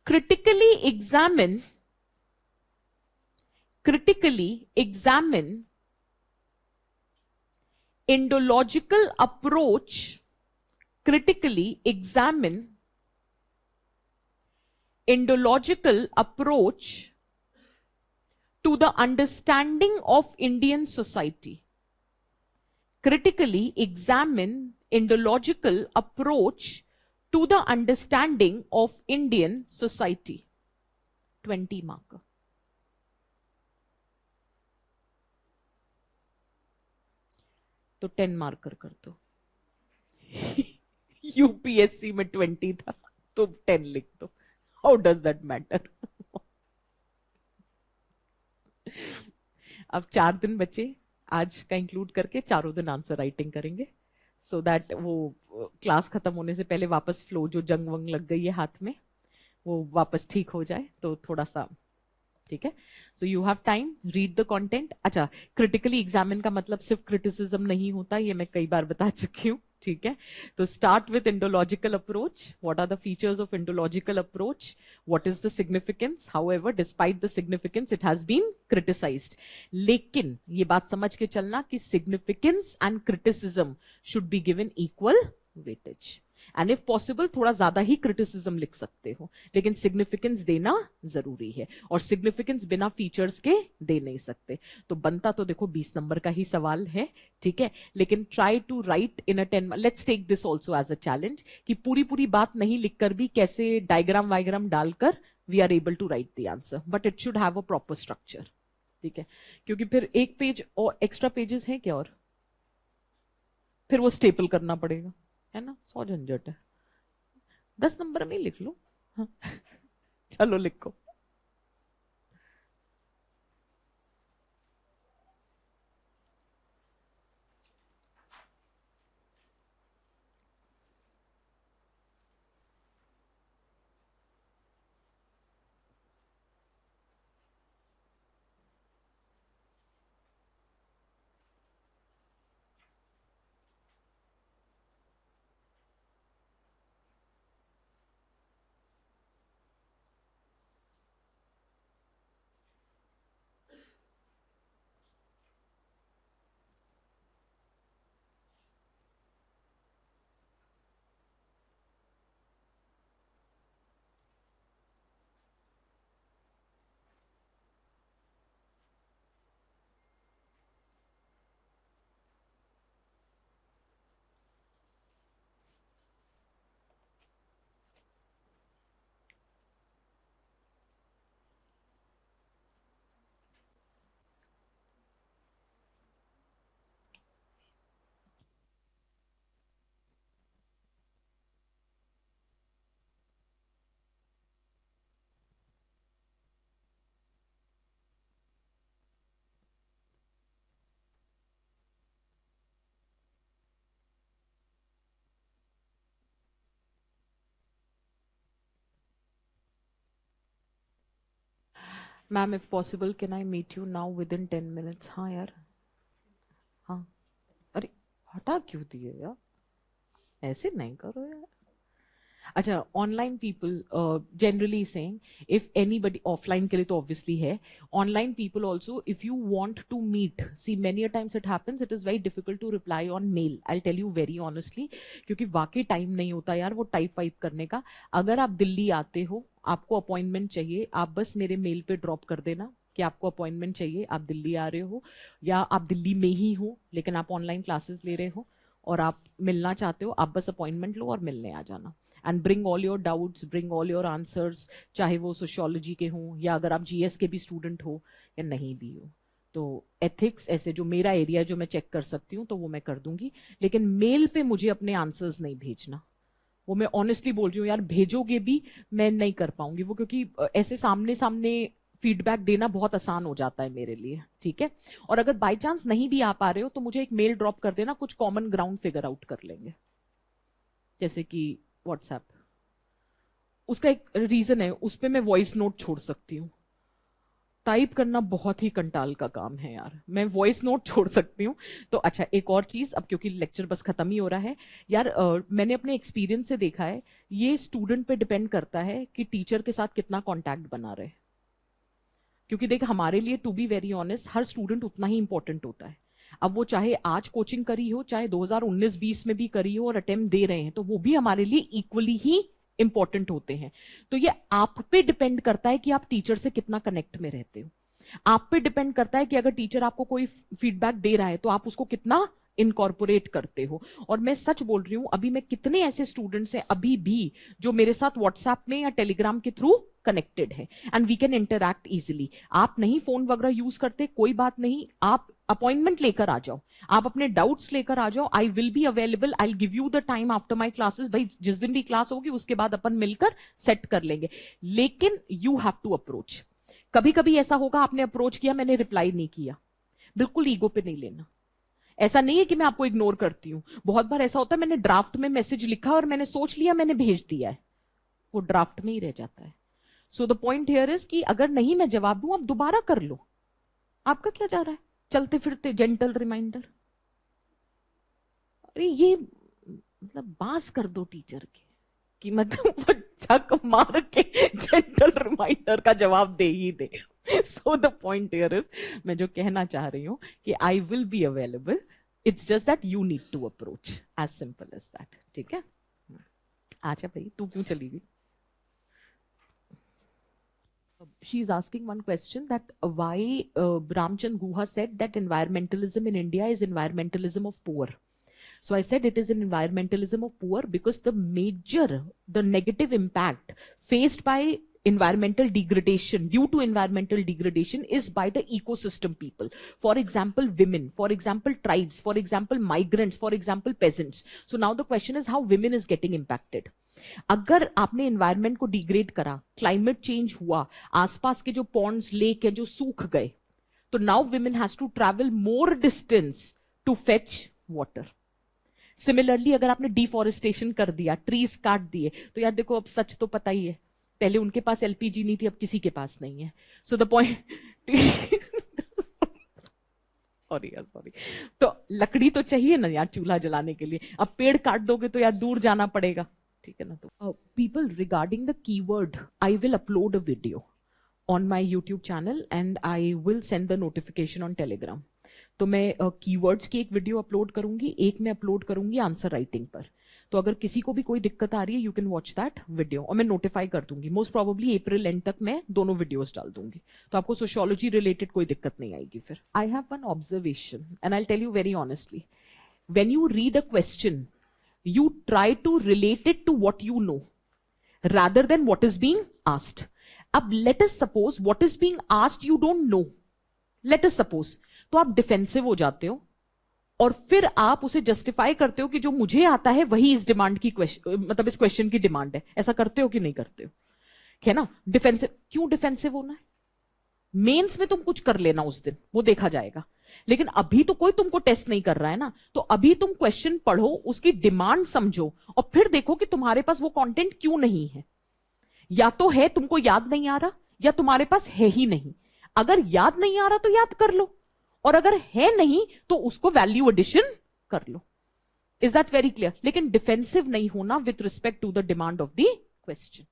Critically examine Indological approach. Critically examine Indological approach to the understanding of Indian society. Critically examine Indological approach to the understanding of Indian society. 20 marker. तो 10 marker कर दो. UPSC में 20 था तो 10 लिख दो. How does that matter? अब 4 दिन बचे, आज का इंक्लूड करके चारों दिन आंसर राइटिंग करेंगे, सो दैट वो क्लास खत्म होने से पहले वापस फ्लो जो जंग वंग लग गई है हाथ में वो वापस ठीक हो जाए. तो थोड़ा सा ठीक है. So you have time, read the content. अच्छा, क्रिटिकली एग्जामिन का मतलब सिर्फ क्रिटिसिज्म नहीं होता, ये मैं कई बार बता चुकी हूँ. ठीक है, तो start with Indological approach. What are the features of Indological approach? What is the significance? However, despite the significance, it has been criticised. लेकिन ये बात समझ के चलना कि significance and criticism should be given equal weightage. And if possible थोड़ा ज्यादा ही criticism लिख सकते हो, लेकिन सिग्निफिकेंस देना जरूरी है, और सिग्निफिकेंस बिना फीचर्स के दे नहीं सकते। तो बनता तो देखो 20 नंबर का ही सवाल है, ठीक है, लेकिन try to write in a 10, let's take this also as a challenge कि पूरी पूरी बात नहीं लिखकर भी कैसे डायग्राम वायग्राम डालकर we are able to write the answer, but it should have a proper structure, ठीक है, क्योंकि फिर एक पेज और एक्स्ट्रा पेजेस हैं क्या, और फिर वो स्टेपल करना पड़ेगा, है ना, 100 झंझट है। 10 नंबर में ही लिख लो, हाँ। चलो लिखो। Ma'am if possible can I meet you now within 10 minutes. हाँ यार, हाँ, अरे हटा क्यों दिए यार, ऐसे नहीं करो यार। अच्छा, online people generally saying if anybody, offline के लिए तो ऑब्वियसली है, online people also if you want to meet, see many a times it happens, it is very difficult to reply on mail, I tell you very honestly, क्योंकि वाकई time नहीं होता यार वो टाइप वाइप करने का। अगर आप दिल्ली आते हो, आपको अपॉइंटमेंट चाहिए, आप बस मेरे मेल पे ड्रॉप कर देना कि आपको अपॉइंटमेंट चाहिए, आप दिल्ली आ रहे हो, या आप दिल्ली में ही हो लेकिन आप ऑनलाइन क्लासेस ले रहे हो और आप मिलना चाहते हो, आप बस अपॉइंटमेंट लो और मिलने आ जाना। And bring all your doubts, bring all your answers, चाहे वो सोशियोलॉजी के हों या अगर आप जीएस के भी स्टूडेंट हो या नहीं भी हो। तो एथिक्स ऐसे जो मेरा एरिया जो मैं चेक कर सकती हूँ तो वो मैं कर दूंगी, लेकिन मेल पे मुझे अपने आंसर्स नहीं भेजना, वो मैं ऑनेस्टली बोल रही हूँ यार, भेजोगे भी मैं नहीं कर पाऊंगी वो, क्योंकि ऐसे सामने सामने फीडबैक देना बहुत आसान हो जाता है मेरे लिए, ठीक है। और अगर बाई चांस नहीं भी आ पा रहे हो तो मुझे एक मेल ड्रॉप कर देना, कुछ कॉमन ग्राउंड फिगर आउट कर लेंगे, जैसे कि व्हाट्सएप, उसका एक रीजन है, उस पर मैं वॉइस नोट छोड़ सकती हूँ। टाइप करना बहुत ही कंटाल का काम है यार, मैं वॉइस नोट छोड़ सकती हूँ। तो अच्छा, एक और चीज, अब क्योंकि लेक्चर बस खत्म ही हो रहा है यार, मैंने अपने एक्सपीरियंस से देखा है, ये स्टूडेंट पे डिपेंड करता है कि टीचर के साथ कितना कॉन्टैक्ट बना रहे, क्योंकि देख हमारे लिए टू बी वेरी ऑनेस्ट हर स्टूडेंट उतना ही इंपॉर्टेंट होता है। अब वो चाहे आज कोचिंग करी हो, चाहे 2019-20 में भी करी हो और अटेम्प्ट दे रहे हैं, तो वो भी हमारे लिए इक्वली ही इंपॉर्टेंट होते हैं। तो ये आप पे डिपेंड करता है कि आप टीचर से कितना कनेक्ट में रहते हो, आप पे डिपेंड करता है कि अगर टीचर आपको कोई फीडबैक दे रहा है तो आप उसको कितना इनकॉर्पोरेट करते हो। और मैं सच बोल रही हूं, अभी मैं कितने ऐसे स्टूडेंट्स हैं अभी भी जो मेरे साथ व्हाट्सएप में या टेलीग्राम के थ्रू कनेक्टेड है, and we can interact easily. आप नहीं फोन वगैरह यूज करते, कोई बात नहीं, आप अपॉइंटमेंट लेकर आ जाओ, आप अपने डाउट्स लेकर आ जाओ, आई will be available, I give you the time after my classes, भाई जिस दिन भी क्लास होगी उसके बाद अपन मिलकर सेट कर लेंगे, लेकिन यू हैव टू अप्रोच। कभी कभी ऐसा होगा आपने अप्रोच किया, मैंने रिप्लाई नहीं किया, बिल्कुल ईगो पे नहीं लेना, ऐसा नहीं है कि मैं आपको इग्नोर करती हूं। बहुत बार ऐसा होता है मैंने ड्राफ्ट में मैसेज लिखा और मैंने सोच लिया मैंने भेज दिया है, वो ड्राफ्ट में ही रह जाता है। सो द पॉइंट हियर इज कि अगर नहीं मैं जवाब दूं, आप दोबारा कर लो, आपका क्या जा रहा है, चलते फिरते जेंटल रिमाइंडर। अरे ये मतलब बांस कर दो टीचर के कि मतलब वो झक मार के जेंटल रिमाइंडर का जवाब दे ही दे। So the point here is, मैं जो कहना चाह रही हूं कि I will be available, it's just that you need to approach, as simple as that, ठीक है। अच्छा भाई तू क्यों चली गई? She is asking one question that why Ramchand Guha said that environmentalism in India is environmentalism of poor. So I said it is an environmentalism of poor because the negative impact faced by environmental degradation, due to environmental degradation, is by the ecosystem people. For example, women, for example, tribes, for example, migrants, for example, peasants. So now the question is how women is getting impacted. अगर आपने environment को degrade करा, climate change हुआ, आसपास के जो Pond's lake है जो सूख गए, तो now women has to travel more distance to fetch water. Similarly अगर आपने डिफॉरेस्टेशन कर दिया, ट्रीज काट दिए, तो यार देखो अब सच तो पता ही है, पहले उनके पास एलपीजी नहीं थी, अब किसी के पास नहीं है. सो द पॉइंट सॉरी तो लकड़ी तो चाहिए ना यार चूल्हा जलाने के लिए. अब पेड़ काट दोगे तो यार दूर जाना पड़ेगा, ठीक है ना. तो people regarding the keyword, I will upload a video on my YouTube channel and I will send the notification on Telegram. तो मैं कीवर्ड्स की एक वीडियो अपलोड करूंगी, एक मैं अपलोड करूंगी आंसर राइटिंग पर. तो अगर किसी को भी कोई दिक्कत आ रही है, you can watch that video, और मैं नोटिफाई कर दूंगी. मोस्ट प्रोबेबली अप्रैल एंड तक मैं दोनों वीडियोस डाल दूंगी, तो आपको सोशियोलॉजी रिलेटेड कोई दिक्कत नहीं आएगी. फिर I have one observation and I tell you very honestly, when you read a question, you try to relate it to what you know rather than what is being asked. अब let us suppose what is being asked you don't know. Let us suppose, तो आप defensive हो जाते हो और फिर आप उसे जस्टिफाई करते हो कि जो मुझे आता है वही इस डिमांड की मतलब इस क्वेश्चन की डिमांड है. ऐसा करते हो कि नहीं करते हो? है ना. डिफेंसिव, क्यों डिफेंसिव होना है? मेंस में तुम कुछ कर लेना उस दिन, वो देखा जाएगा. लेकिन अभी तो कोई तुमको टेस्ट नहीं कर रहा है ना, तो अभी तुम क्वेश्चन पढ़ो, उसकी डिमांड समझो और फिर देखो कि तुम्हारे पास वो कंटेंट क्यों नहीं है. या तो है तुमको याद नहीं आ रहा, या तुम्हारे पास है ही नहीं. अगर याद नहीं आ रहा तो याद कर लो, और अगर है नहीं तो उसको वैल्यू एडिशन कर लो. Is that very clear? लेकिन डिफेंसिव नहीं होना with respect to the demand of the question.